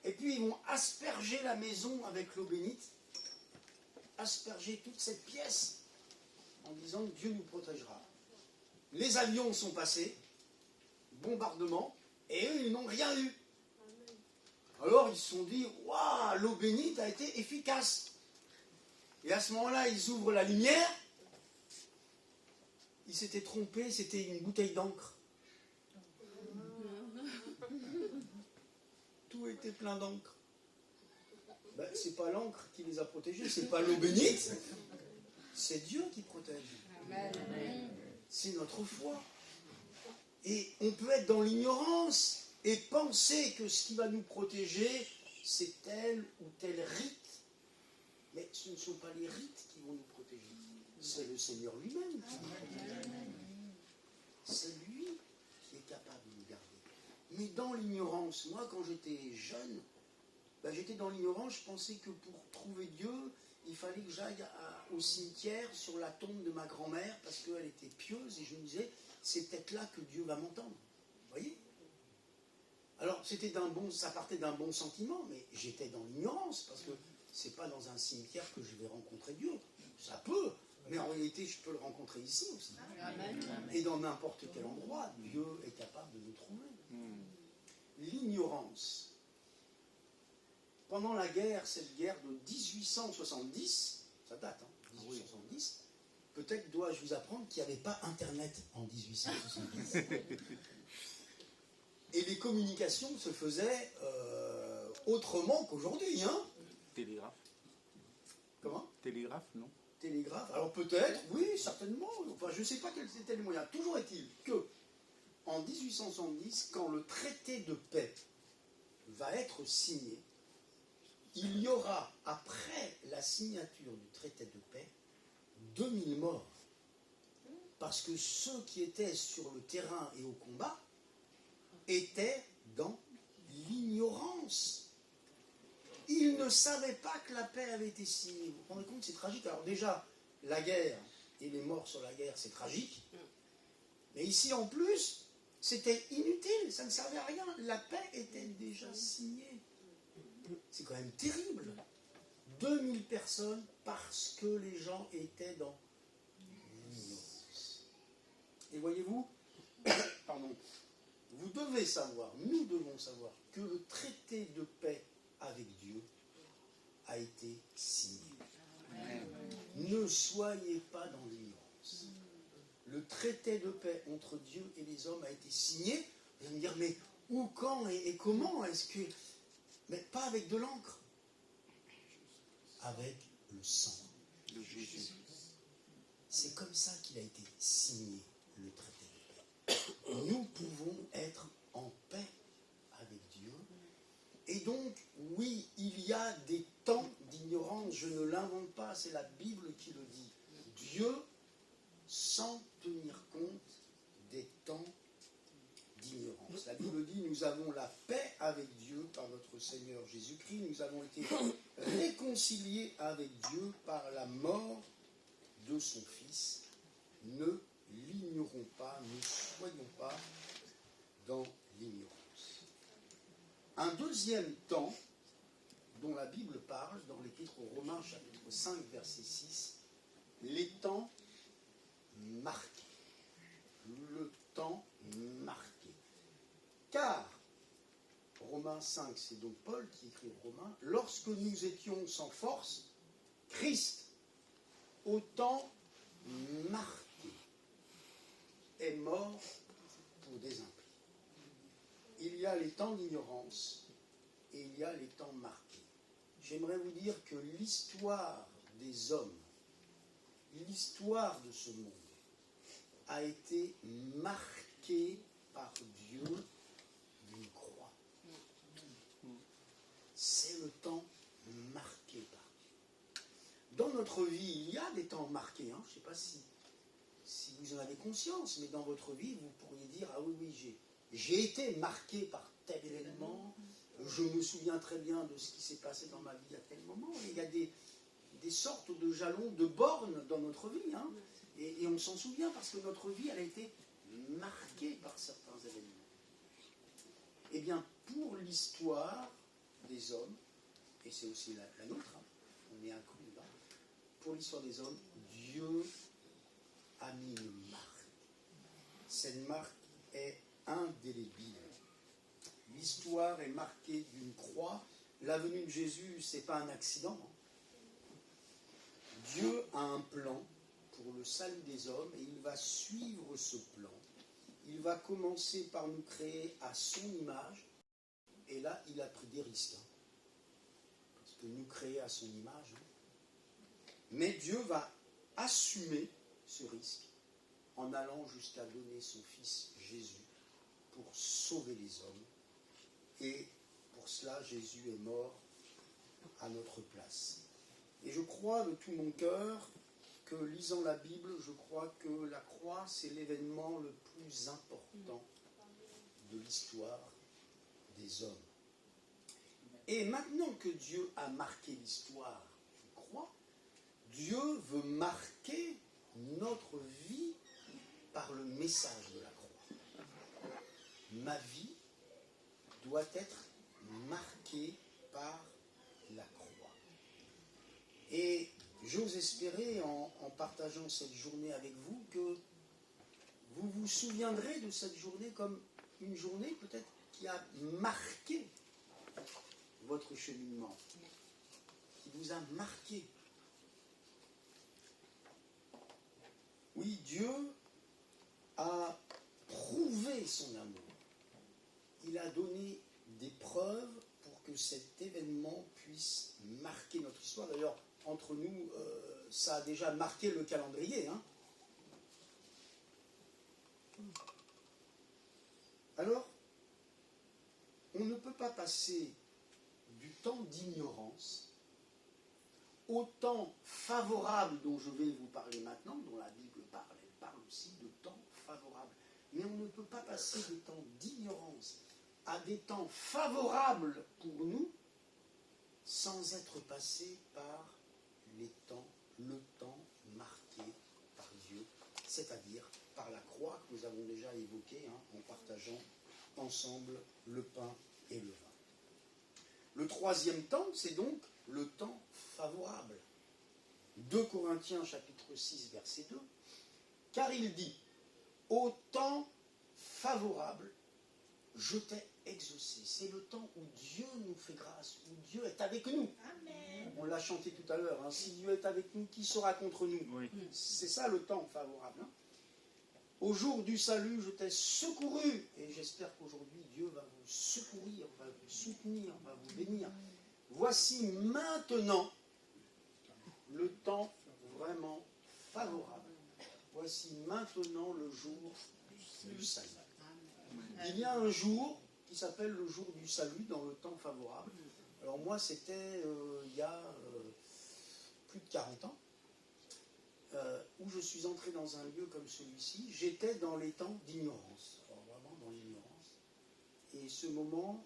et puis ils vont asperger la maison avec l'eau bénite, asperger toute cette pièce en disant que Dieu nous protégera. Les avions sont passés, bombardement, et eux, ils n'ont rien eu. Alors ils se sont dit, waouh, l'eau bénite a été efficace. Et à ce moment-là, ils ouvrent la lumière. Ils s'étaient trompés, c'était une bouteille d'encre. Tout était plein d'encre. Ben, c'est pas l'encre qui les a protégés, c'est pas l'eau bénite, c'est Dieu qui protège. C'est notre foi. Et on peut être dans l'ignorance et penser que ce qui va nous protéger, c'est tel ou tel rite. Mais ce ne sont pas les rites qui vont nous protéger. C'est le Seigneur lui-même. C'est lui qui est capable de nous garder. Mais dans l'ignorance, moi quand j'étais jeune, ben, j'étais dans l'ignorance, je pensais que pour trouver Dieu, il fallait que j'aille au cimetière sur la tombe de ma grand-mère parce qu'elle était pieuse et je me disais, c'est peut-être là que Dieu va m'entendre. Vous voyez? Alors ça partait d'un bon sentiment, mais j'étais dans l'ignorance parce que c'est pas dans un cimetière que je vais rencontrer Dieu. Ça peut, mais en réalité, je peux le rencontrer ici aussi. Et dans n'importe quel endroit, Dieu est capable de nous trouver. L'ignorance. Pendant la guerre, cette guerre de 1870, ça date, 1870, peut-être dois-je vous apprendre qu'il n'y avait pas Internet en 1870. Et les communications se faisaient autrement qu'aujourd'hui, Télégraphe. Comment? Télégraphe, non? Télégraphe. Alors peut-être, oui, certainement. Enfin, je ne sais pas quels étaient les moyens. Toujours est-il que, en 1870, quand le traité de paix va être signé, il y aura, après la signature du traité de paix, 2000 morts. Parce que ceux qui étaient sur le terrain et au combat étaient dans l'ignorance. Ils ne savaient pas que la paix avait été signée. Vous vous rendez compte, c'est tragique. Alors déjà, la guerre et les morts sur la guerre, c'est tragique. Mais ici, en plus, c'était inutile, ça ne servait à rien. La paix était déjà signée. C'est quand même terrible. 2000 personnes parce que les gens étaient dans l'ignorance. Et voyez-vous, pardon, vous devez savoir, nous devons savoir que le traité de paix avec Dieu a été signé. Ne soyez pas dans l'ignorance. Le traité de paix entre Dieu et les hommes a été signé. Vous allez me dire, mais où, quand et comment est-ce que... Mais pas avec de l'encre. Avec le sang De Jésus. C'est comme ça qu'il a été signé, le traité de paix. Nous pouvons être en paix avec Dieu. Et donc, oui, il y a des temps d'ignorance. Je ne l'invente pas, c'est la Bible qui le dit. Dieu, sans tenir compte des temps d'ignorance. La Bible dit, nous avons la paix avec Dieu par notre Seigneur Jésus-Christ. Nous avons été réconciliés avec Dieu par la mort de son Fils. Ne l'ignorons pas, ne soyons pas dans l'ignorance. Un deuxième temps dont la Bible parle dans l'Épître aux Romains, chapitre 5, verset 6, les temps marqués. Le temps marqué. Car, Romains Romains 5, c'est donc Paul qui écrit aux Romains, lorsque nous étions sans force, Christ, au temps marqué, est mort pour des impies. Il y a les temps d'ignorance et il y a les temps marqués. J'aimerais vous dire que l'histoire des hommes, l'histoire de ce monde, a été marquée par Dieu d'une croix. C'est le temps marqué par Dieu. Dans notre vie, il y a des temps marqués. Je ne sais pas si vous en avez conscience, mais dans votre vie, vous pourriez dire, ah oui, j'ai été marqué par tel événement, je me souviens très bien de ce qui s'est passé dans ma vie à tel moment. Et il y a des sortes de jalons, de bornes dans notre vie. Et on s'en souvient parce que notre vie, elle a été marquée par certains événements. Eh bien, pour l'histoire des hommes, et c'est aussi la nôtre, on est inclus là, pour l'histoire des hommes, Dieu a mis une marque. Cette marque est indélébile. L'histoire est marquée d'une croix. La venue de Jésus, ce n'est pas un accident. Dieu a un plan pour le salut des hommes et il va suivre ce plan. Il va commencer par nous créer à son image. Et là, il a pris des risques. Parce que nous créer à son image. Mais Dieu va assumer ce risque en allant jusqu'à donner son Fils Jésus pour sauver les hommes. Et pour cela, Jésus est mort à notre place. Et je crois de tout mon cœur que, lisant la Bible, je crois que la croix, c'est l'événement le plus important de l'histoire des hommes. Et maintenant que Dieu a marqué l'histoire du croix, Dieu veut marquer notre vie par le message de la croix. Ma vie doit être marquée par la croix. Et j'ose espérer, en partageant cette journée avec vous, que vous vous souviendrez de cette journée comme une journée peut-être qui a marqué votre cheminement, qui vous a marqué. Oui, Dieu a prouvé son amour. Il a donné des preuves pour que cet événement puisse marquer notre histoire. D'ailleurs, entre nous, ça a déjà marqué le calendrier. Alors, on ne peut pas passer du temps d'ignorance au temps favorable dont je vais vous parler maintenant, dont la Bible parle. Elle parle aussi de temps favorable. Mais on ne peut pas passer de temps d'ignorance à des temps favorables pour nous sans être passé par le temps marqué par Dieu, c'est-à-dire par la croix que nous avons déjà évoquée en partageant ensemble le pain et le vin. Le troisième temps, c'est donc le temps favorable. 2 Corinthiens chapitre 6 verset 2, car il dit, au temps favorable, je t'ai exaucé. C'est le temps où Dieu nous fait grâce, où Dieu est avec nous. Amen. On l'a chanté tout à l'heure, si Dieu est avec nous, qui sera contre nous? Oui. C'est ça le temps favorable. Au jour du salut, je t'ai secouru, et j'espère qu'aujourd'hui Dieu va vous secourir, va vous soutenir, va vous bénir. Voici maintenant le temps vraiment favorable. Voici maintenant le jour du salut. Il y a un jour qui s'appelle le jour du salut dans le temps favorable. Alors moi, c'était il y a plus de 40 ans, où je suis entré dans un lieu comme celui-ci. J'étais dans les temps d'ignorance, vraiment dans l'ignorance. Et ce moment,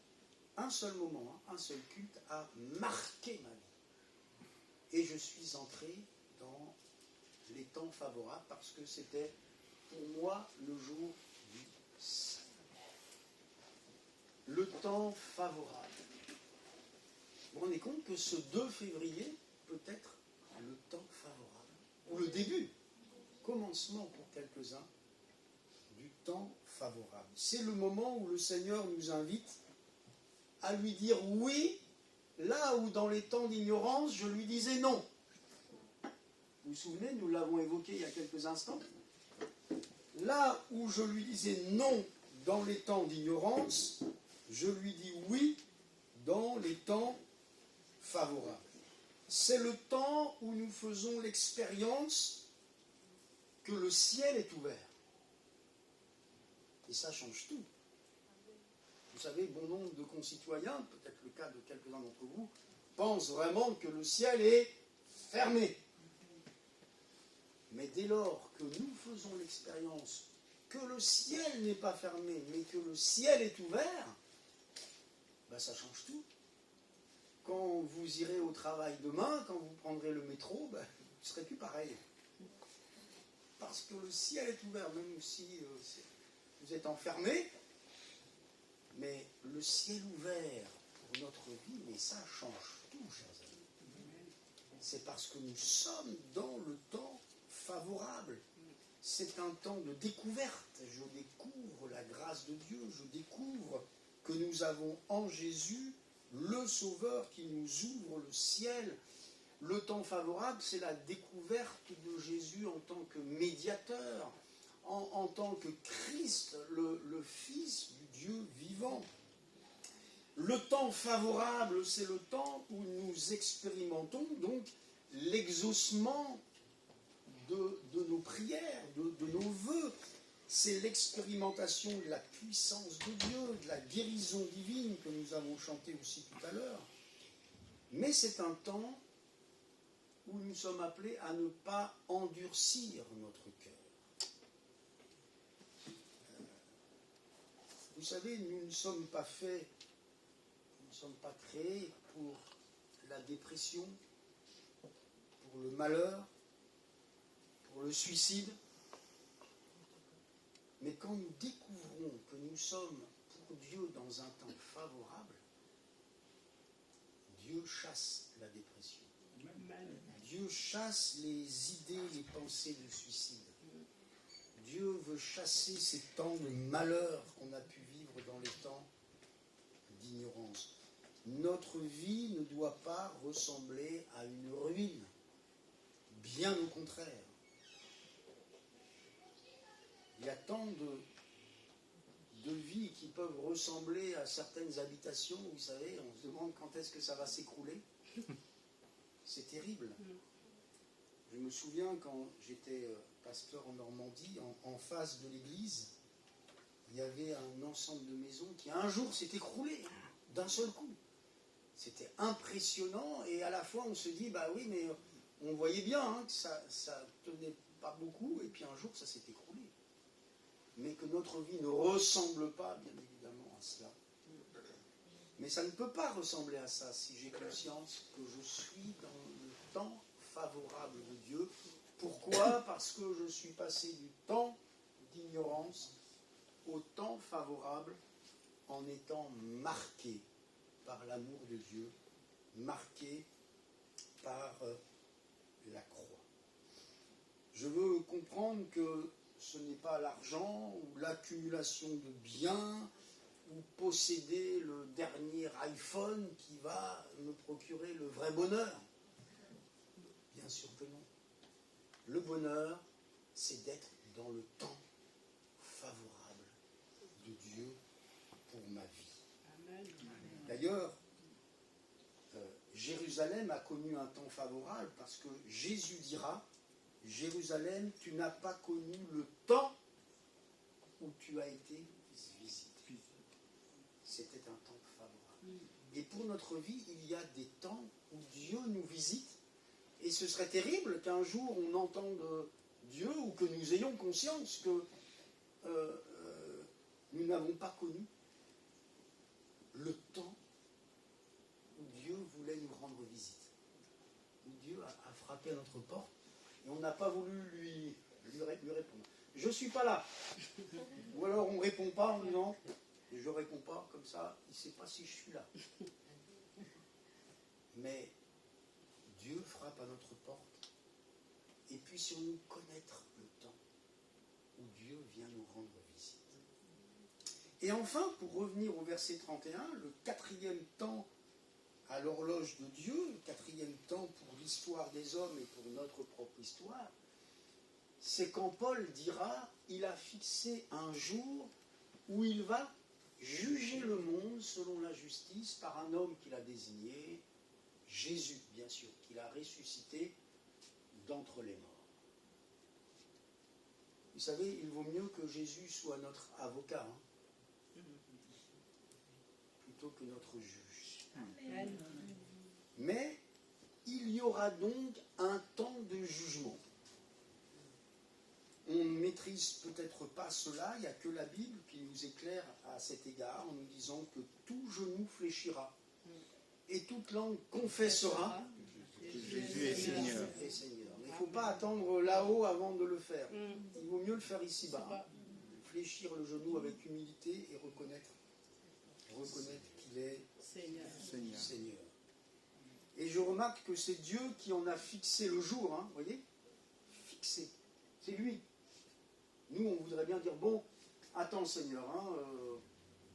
un seul moment, un seul culte a marqué ma vie. Et je suis entré dans les temps favorables parce que c'était pour moi le jour du salut. Le temps favorable. Vous vous rendez compte que ce 2 février peut être le temps favorable, ou le début, commencement pour quelques-uns, du temps favorable. C'est le moment où le Seigneur nous invite à lui dire oui, là où dans les temps d'ignorance, je lui disais non. Vous vous souvenez, nous l'avons évoqué il y a quelques instants. Là où je lui disais non dans les temps d'ignorance, je lui dis oui dans les temps favorables. C'est le temps où nous faisons l'expérience que le ciel est ouvert. Et ça change tout. Vous savez, bon nombre de concitoyens, peut-être le cas de quelques-uns d'entre vous, pensent vraiment que le ciel est fermé. Mais dès lors que nous faisons l'expérience que le ciel n'est pas fermé, mais que le ciel est ouvert, ben ça change tout. Quand vous irez au travail demain, quand vous prendrez le métro, ben, vous ne serez plus pareil. Parce que le ciel est ouvert, même si vous êtes enfermé, mais le ciel ouvert pour notre vie, mais ça change tout, chers amis. C'est parce que nous sommes dans le temps favorable. C'est un temps de découverte. Je découvre la grâce de Dieu, je découvre que nous avons en Jésus le Sauveur qui nous ouvre le ciel. Le temps favorable, c'est la découverte de Jésus en tant que médiateur, en tant que Christ, le Fils du Dieu vivant. Le temps favorable, c'est le temps où nous expérimentons donc l'exaucement de nos prières, de nos vœux. C'est l'expérimentation de la puissance de Dieu, de la guérison divine que nous avons chanté aussi tout à l'heure. Mais c'est un temps où nous sommes appelés à ne pas endurcir notre cœur. Vous savez, nous ne sommes pas faits, nous ne sommes pas créés pour la dépression, pour le malheur, pour le suicide. Mais quand nous découvrons que nous sommes pour Dieu dans un temps favorable, Dieu chasse la dépression. Dieu chasse les idées, les pensées de suicide. Dieu veut chasser ces temps de malheur qu'on a pu vivre dans les temps d'ignorance. Notre vie ne doit pas ressembler à une ruine. Bien au contraire. Il y a tant de vies qui peuvent ressembler à certaines habitations, vous savez, on se demande quand est-ce que ça va s'écrouler. C'est terrible. Je me souviens quand j'étais pasteur en Normandie, en face de l'église, il y avait un ensemble de maisons qui un jour s'est écroulé d'un seul coup. C'était impressionnant et à la fois on se dit, bah oui, mais on voyait bien hein, que ça tenait pas beaucoup et puis un jour ça s'est écroulé. Mais que notre vie ne ressemble pas, bien évidemment, à cela. Mais ça ne peut pas ressembler à ça si j'ai conscience que je suis dans le temps favorable de Dieu. Pourquoi ? Parce que je suis passé du temps d'ignorance au temps favorable en étant marqué par l'amour de Dieu, marqué par la croix. Je veux comprendre que ce n'est pas l'argent ou l'accumulation de biens ou posséder le dernier iPhone qui va me procurer le vrai bonheur. Bien sûr que non. Le bonheur, c'est d'être dans le temps favorable de Dieu pour ma vie. D'ailleurs, Jérusalem a connu un temps favorable parce que Jésus dira « Jérusalem, tu n'as pas connu le temps où tu as été visité. » C'était un temps favorable. Et pour notre vie, il y a des temps où Dieu nous visite. Et ce serait terrible qu'un jour on entende Dieu ou que nous ayons conscience que nous n'avons pas connu le temps où Dieu voulait nous rendre visite. Où Dieu a frappé à notre porte et on n'a pas voulu lui répondre. Je ne suis pas là. Ou alors on ne répond pas en disant je ne réponds pas comme ça, il ne sait pas si je suis là. Mais Dieu frappe à notre porte et puissions-nous connaître le temps où Dieu vient nous rendre visite. Et enfin, pour revenir au verset 31, le quatrième temps à l'horloge de Dieu, le quatrième temps pour l'histoire des hommes et pour notre propre histoire, c'est quand Paul dira, il a fixé un jour où il va juger le monde selon la justice par un homme qu'il a désigné, Jésus, bien sûr, qu'il a ressuscité d'entre les morts. Vous savez, il vaut mieux que Jésus soit notre avocat, plutôt que notre juge. Mais il y aura donc un temps de jugement. On ne maîtrise peut-être pas cela, il n'y a que la Bible qui nous éclaire à cet égard en nous disant que tout genou fléchira et toute langue confessera que Jésus est Seigneur. Mais il ne faut pas attendre là-haut avant de le faire. Il vaut mieux le faire ici-bas. Fléchir le genou avec humilité et reconnaître qu'il est Seigneur. Et je remarque que c'est Dieu qui en a fixé le jour, vous voyez, fixé. C'est lui. Nous, on voudrait bien dire, bon, attends Seigneur,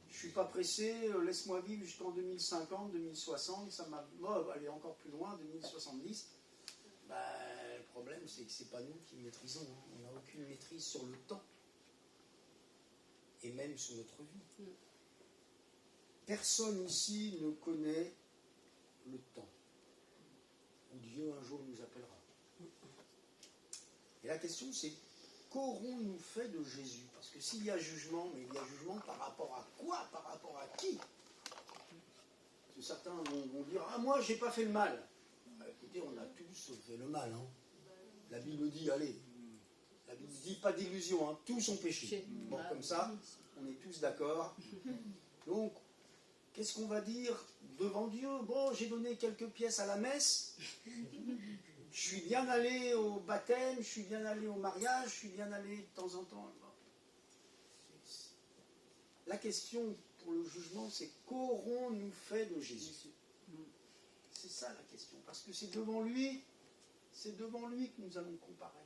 je ne suis pas pressé, laisse-moi vivre jusqu'en 2050, 2060, ça m'a... Bon, aller encore plus loin, 2070. Le problème, c'est que ce n'est pas nous qui maîtrisons. On n'a aucune maîtrise sur le temps. Et même sur notre vie. Personne ici ne connaît le temps où Dieu un jour nous appellera. Et la question, c'est qu'aurons-nous fait de Jésus? Parce que s'il y a jugement, mais il y a jugement par rapport à quoi? Par rapport à qui? Parce que certains vont dire, ah, moi, j'ai pas fait le mal. Écoutez, on a tous fait le mal. La Bible dit, allez, la Bible dit, pas d'illusion, tous ont péché. Bon, comme ça, on est tous d'accord. Donc, qu'est-ce qu'on va dire devant Dieu? Bon, j'ai donné quelques pièces à la messe. Je suis bien allé au baptême, je suis bien allé au mariage, je suis bien allé de temps en temps. La question pour le jugement, c'est qu'aurons-nous fait de Jésus? C'est ça la question, parce que c'est devant lui que nous allons comparaître.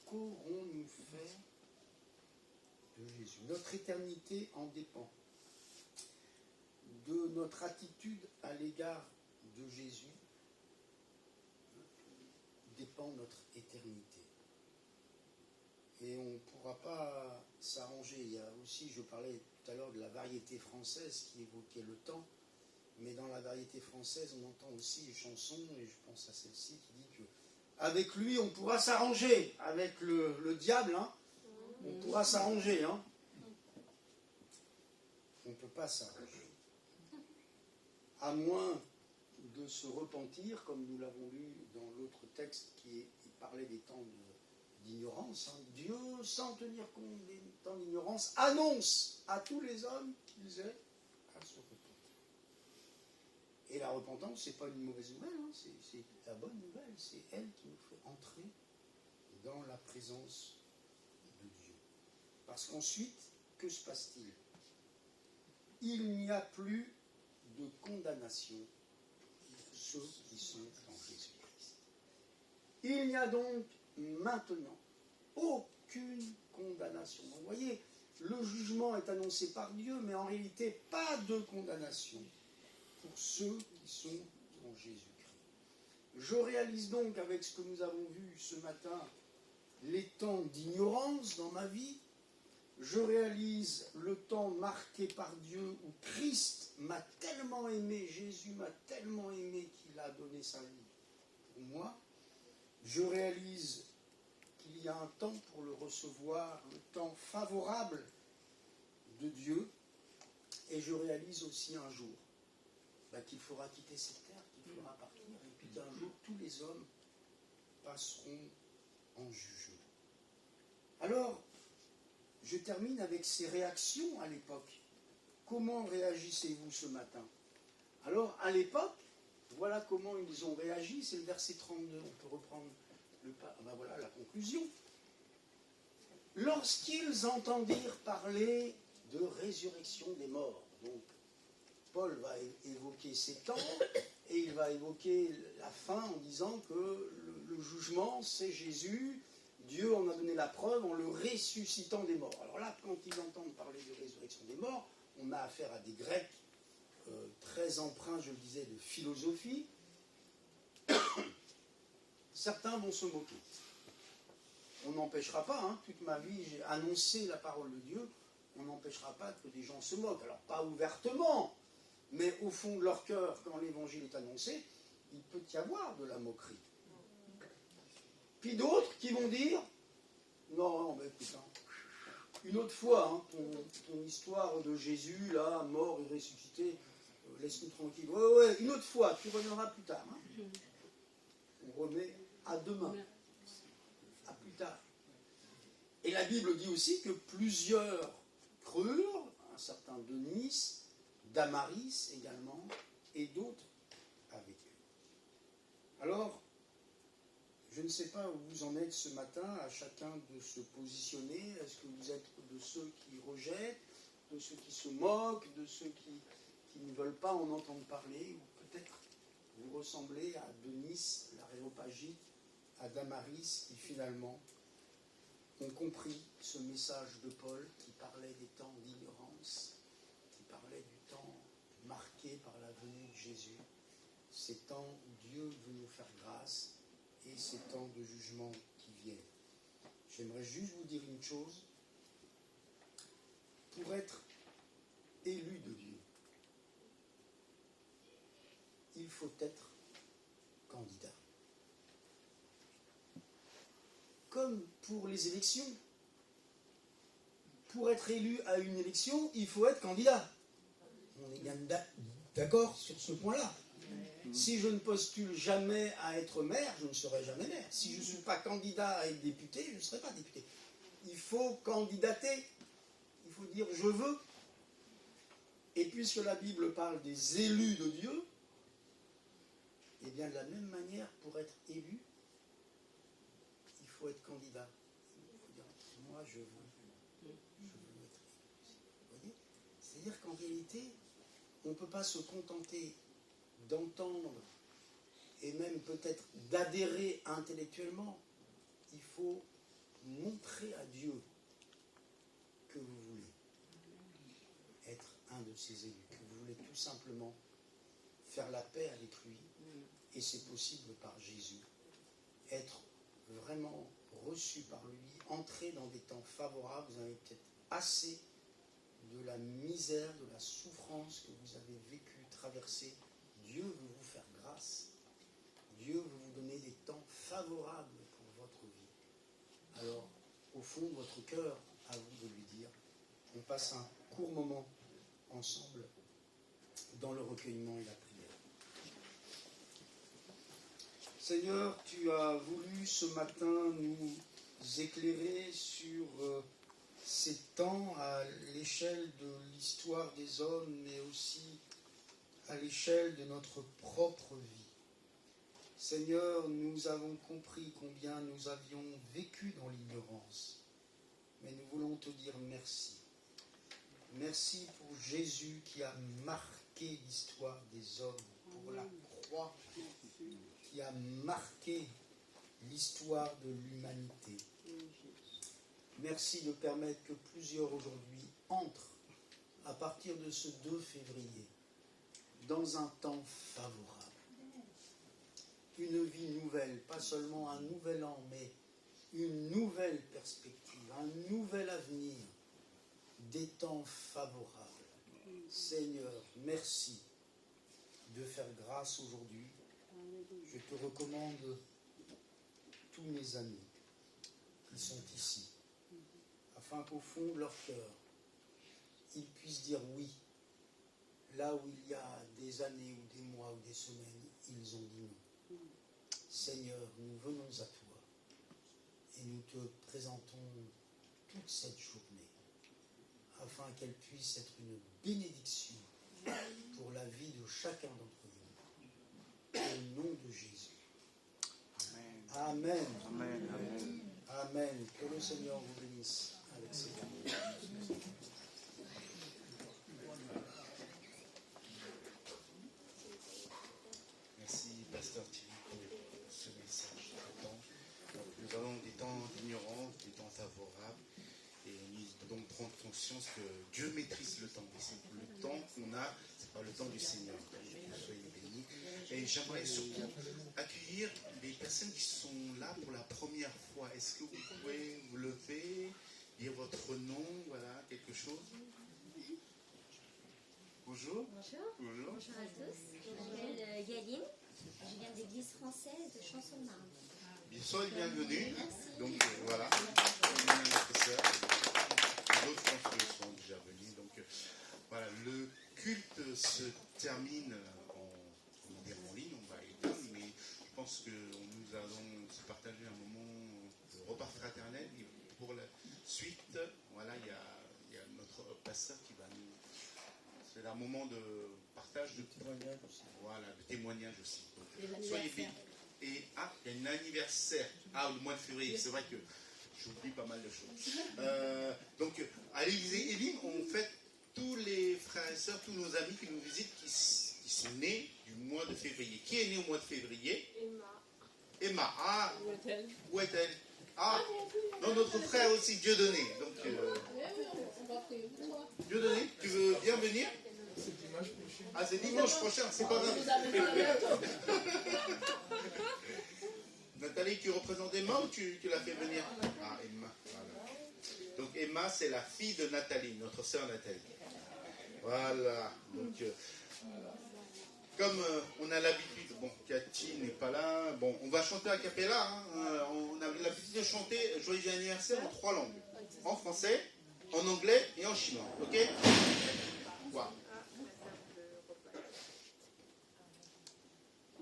Qu'aurons-nous fait de Jésus? Notre éternité en dépend. De notre attitude à l'égard de Jésus dépend notre éternité. Et on ne pourra pas s'arranger. Il y a aussi, je parlais tout à l'heure de la variété française qui évoquait le temps, mais dans la variété française, on entend aussi les chansons, et je pense à celle-ci qui dit que avec lui, on pourra s'arranger. Avec le diable, on pourra s'arranger. On ne peut pas s'arranger. À moins de se repentir, comme nous l'avons lu dans l'autre texte qui parlait des temps d'ignorance. Dieu, sans tenir compte des temps d'ignorance, annonce à tous les hommes qu'ils aient à se repentir. Et la repentance, ce n'est pas une mauvaise nouvelle, c'est la bonne nouvelle. C'est elle qui nous fait entrer dans la présence de Dieu. Parce qu'ensuite, que se passe-t-il? Il n'y a plus de condamnation pour ceux qui sont en Jésus-Christ. Il n'y a donc maintenant aucune condamnation. Vous voyez, le jugement est annoncé par Dieu, mais en réalité, pas de condamnation pour ceux qui sont en Jésus-Christ. Je réalise donc, avec ce que nous avons vu ce matin, les temps d'ignorance dans ma vie. Je réalise le temps marqué par Dieu où Christ m'a tellement aimé, Jésus m'a tellement aimé qu'il a donné sa vie pour moi. Je réalise qu'il y a un temps pour le recevoir, un temps favorable de Dieu. Et je réalise aussi un jour qu'il faudra quitter cette terre, qu'il faudra partir. Et puis qu'un jour, tous les hommes passeront en jugement. Alors, je termine avec ces réactions à l'époque. Comment réagissez-vous ce matin? Alors, à l'époque, voilà comment ils ont réagi. C'est le verset 32. On peut reprendre voilà la conclusion. Lorsqu'ils entendirent parler de résurrection des morts. Donc, Paul va évoquer ces temps et il va évoquer la fin en disant que le jugement, c'est Jésus. Dieu en a donné la preuve en le ressuscitant des morts. Alors là, quand ils entendent parler de on a affaire à des Grecs très empreints, je le disais, de philosophie, certains vont se moquer. On n'empêchera pas, hein, toute ma vie j'ai annoncé la parole de Dieu, on n'empêchera pas que des gens se moquent. Alors pas ouvertement, mais au fond de leur cœur, quand l'évangile est annoncé, il peut y avoir de la moquerie. Puis d'autres qui vont dire, non, mais putain, une autre fois, hein, ton histoire de Jésus, là, mort et ressuscité, laisse-nous tranquille. Ouais, une autre fois, tu reviendras plus tard. Hein. On remet à demain, à plus tard. Et la Bible dit aussi que plusieurs crurent, un certain Denis, Damaris également, et d'autres avec eux. Alors, je ne sais pas où vous en êtes ce matin, à chacun de se positionner. Est-ce que vous êtes de ceux qui rejettent, de ceux qui se moquent, de ceux qui ne veulent pas en entendre parler, ou peut-être vous ressemblez à Denis, l'Aréopagite, à Damaris, qui finalement ont compris ce message de Paul qui parlait des temps d'ignorance, qui parlait du temps marqué par la venue de Jésus, ces temps où Dieu veut nous faire grâce, et ces temps de jugement qui viennent. J'aimerais juste vous dire une chose. Pour être élu de Dieu, il faut être candidat. Comme pour les élections. Pour être élu à une élection, il faut être candidat. On est bien d'accord sur ce point-là. Si je ne postule jamais à être maire, je ne serai jamais maire. Si je ne suis pas candidat à être député, je ne serai pas député. Il faut candidater. Il faut dire « je veux ». Et puisque la Bible parle des élus de Dieu, eh bien de la même manière, pour être élu, il faut être candidat. Il faut dire « moi je veux être élu ». Vous voyez ? C'est-à-dire qu'en réalité, on ne peut pas se contenter d'entendre et même peut-être d'adhérer intellectuellement. Il faut montrer à Dieu que vous voulez être un de ses élus, que vous voulez tout simplement faire la paix avec lui, et c'est possible par Jésus, être vraiment reçu par lui, entrer dans des temps favorables. Vous en avez peut-être assez de la misère, de la souffrance que vous avez vécu, traversé. Dieu veut vous faire grâce. Dieu veut vous donner des temps favorables pour votre vie. Alors, au fond de votre cœur, à vous de lui dire, on passe un court moment ensemble dans le recueillement et la prière. Seigneur, tu as voulu ce matin nous éclairer sur ces temps à l'échelle de l'histoire des hommes, mais aussi à l'échelle de notre propre vie. Seigneur, nous avons compris combien nous avions vécu dans l'ignorance, mais nous voulons te dire merci. Merci pour Jésus qui a marqué l'histoire des hommes, pour la croix, qui a marqué l'histoire de l'humanité. Merci de permettre que plusieurs aujourd'hui entrent, à partir de ce 2 février, dans un temps favorable. Une vie nouvelle, pas seulement un nouvel an, mais une nouvelle perspective, un nouvel avenir, des temps favorables. Seigneur, merci de faire grâce aujourd'hui. Je te recommande tous mes amis qui sont ici, afin qu'au fond de leur cœur, ils puissent dire oui. Là où il y a des années ou des mois ou des semaines, ils ont dit non. Seigneur, nous venons à toi et nous te présentons toute cette journée afin qu'elle puisse être une bénédiction pour la vie de chacun d'entre nous. Au nom de Jésus. Amen. Amen. Amen. Amen. Que le Seigneur vous bénisse avec ses amours. Merci, Pasteur Thierry, pour ce message. Nous avons des temps d'ignorance, des temps favorables, et nous devons prendre conscience que Dieu maîtrise le temps. Et c'est le temps qu'on a, c'est pas le temps du Seigneur. Soyez bénis. Et j'aimerais surtout accueillir les personnes qui sont là pour la première fois. Est-ce que vous pouvez vous lever, dire votre nom, voilà, quelque chose? Bonjour. Bonjour. Bonjour. Bonjour à tous. Je m'appelle Yaline. Je viens de l'église française de Chanson-de-Marne. Bien sûr et bienvenue. Merci. Donc voilà. Notre sœur. Les autres, je pense qu'ils sont déjà venus. Donc voilà, le culte se termine en ligne. On va éteindre, mais je pense que nous allons se partager un moment de repas fraternel. Et pour la suite, voilà, il y a notre pasteur qui va nous. C'est un moment de partage, de témoignage aussi. Voilà, de témoignage aussi. Donc, soyez bénis. Et il y a un anniversaire. Le mois de février. C'est vrai que j'oublie pas mal de choses. Donc, à l'église Elim, on fête tous les frères et sœurs, tous nos amis qui nous visitent, qui sont nés du mois de février. Qui est né au mois de février? Emma. Où est-elle? Non, notre frère aussi, Dieudonné. Donc, Dieudonné, tu veux bien venir? C'est dimanche prochain. C'est dimanche prochain, c'est pas grave. Nathalie, tu représentes Emma ou tu l'as fait venir? Emma. Voilà. Donc Emma, c'est la fille de Nathalie, notre sœur Nathalie. Voilà. Donc, comme on a l'habitude, Cathy n'est pas là, on va chanter a cappella. On a l'habitude de chanter Joyeux anniversaire en 3 langues. En français, en anglais et en chinois. Ok? Voilà.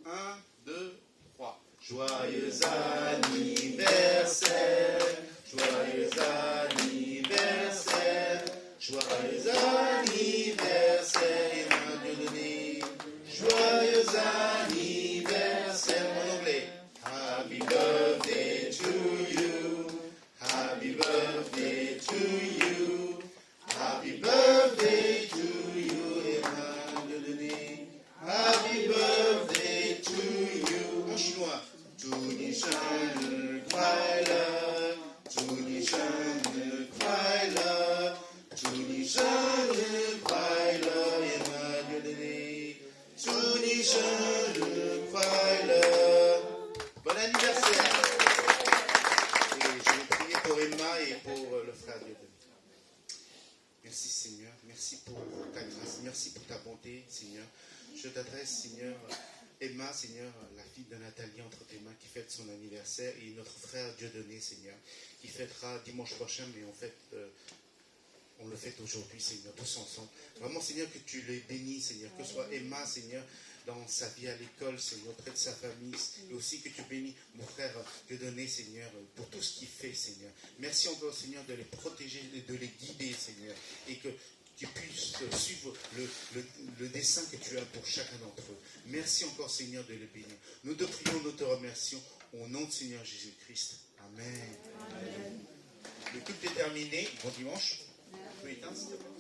1, 2, 3. Joyeux anniversaire, joyeux anniversaire, joyeux anniversaire, Dieudonné. Joyeux anniversaire, en anglais. Happy birthday to you, happy birthday to you, happy birthday to you, Dieudonné. Happy birthday to you. En chinois. 祝你生日快乐，祝你生日快乐，祝你生日快乐，Emma Dieudonné. 祝你生日快乐。Bon anniversaire. Et je vais prier pour Emma et pour le frère Dieudonné. Merci Seigneur, merci pour ta grâce, merci pour ta bonté Seigneur. Je t'adresse Seigneur Emma, Seigneur, la fille de Nathalie entre tes mains qui fête son anniversaire et notre frère Dieudonné, Seigneur, qui fêtera dimanche prochain, mais en fait, on le fête aujourd'hui, Seigneur, tous ensemble. Vraiment, Seigneur, que tu les bénis, Seigneur, que ce soit Emma, Seigneur, dans sa vie à l'école, Seigneur, auprès de sa famille, et aussi que tu bénis mon frère Dieudonné, Seigneur, pour tout ce qu'il fait, Seigneur. Merci encore, Seigneur, de les protéger, de les guider, Seigneur, et que tu puisses suivre le dessein que tu as pour chacun d'entre eux. Merci encore, Seigneur, de les bénir. Nous te prions, nous te remercions, au nom de Seigneur Jésus-Christ. Amen. Le culte est terminé. Bon dimanche. Tu peux éteindre, s'il te plaît.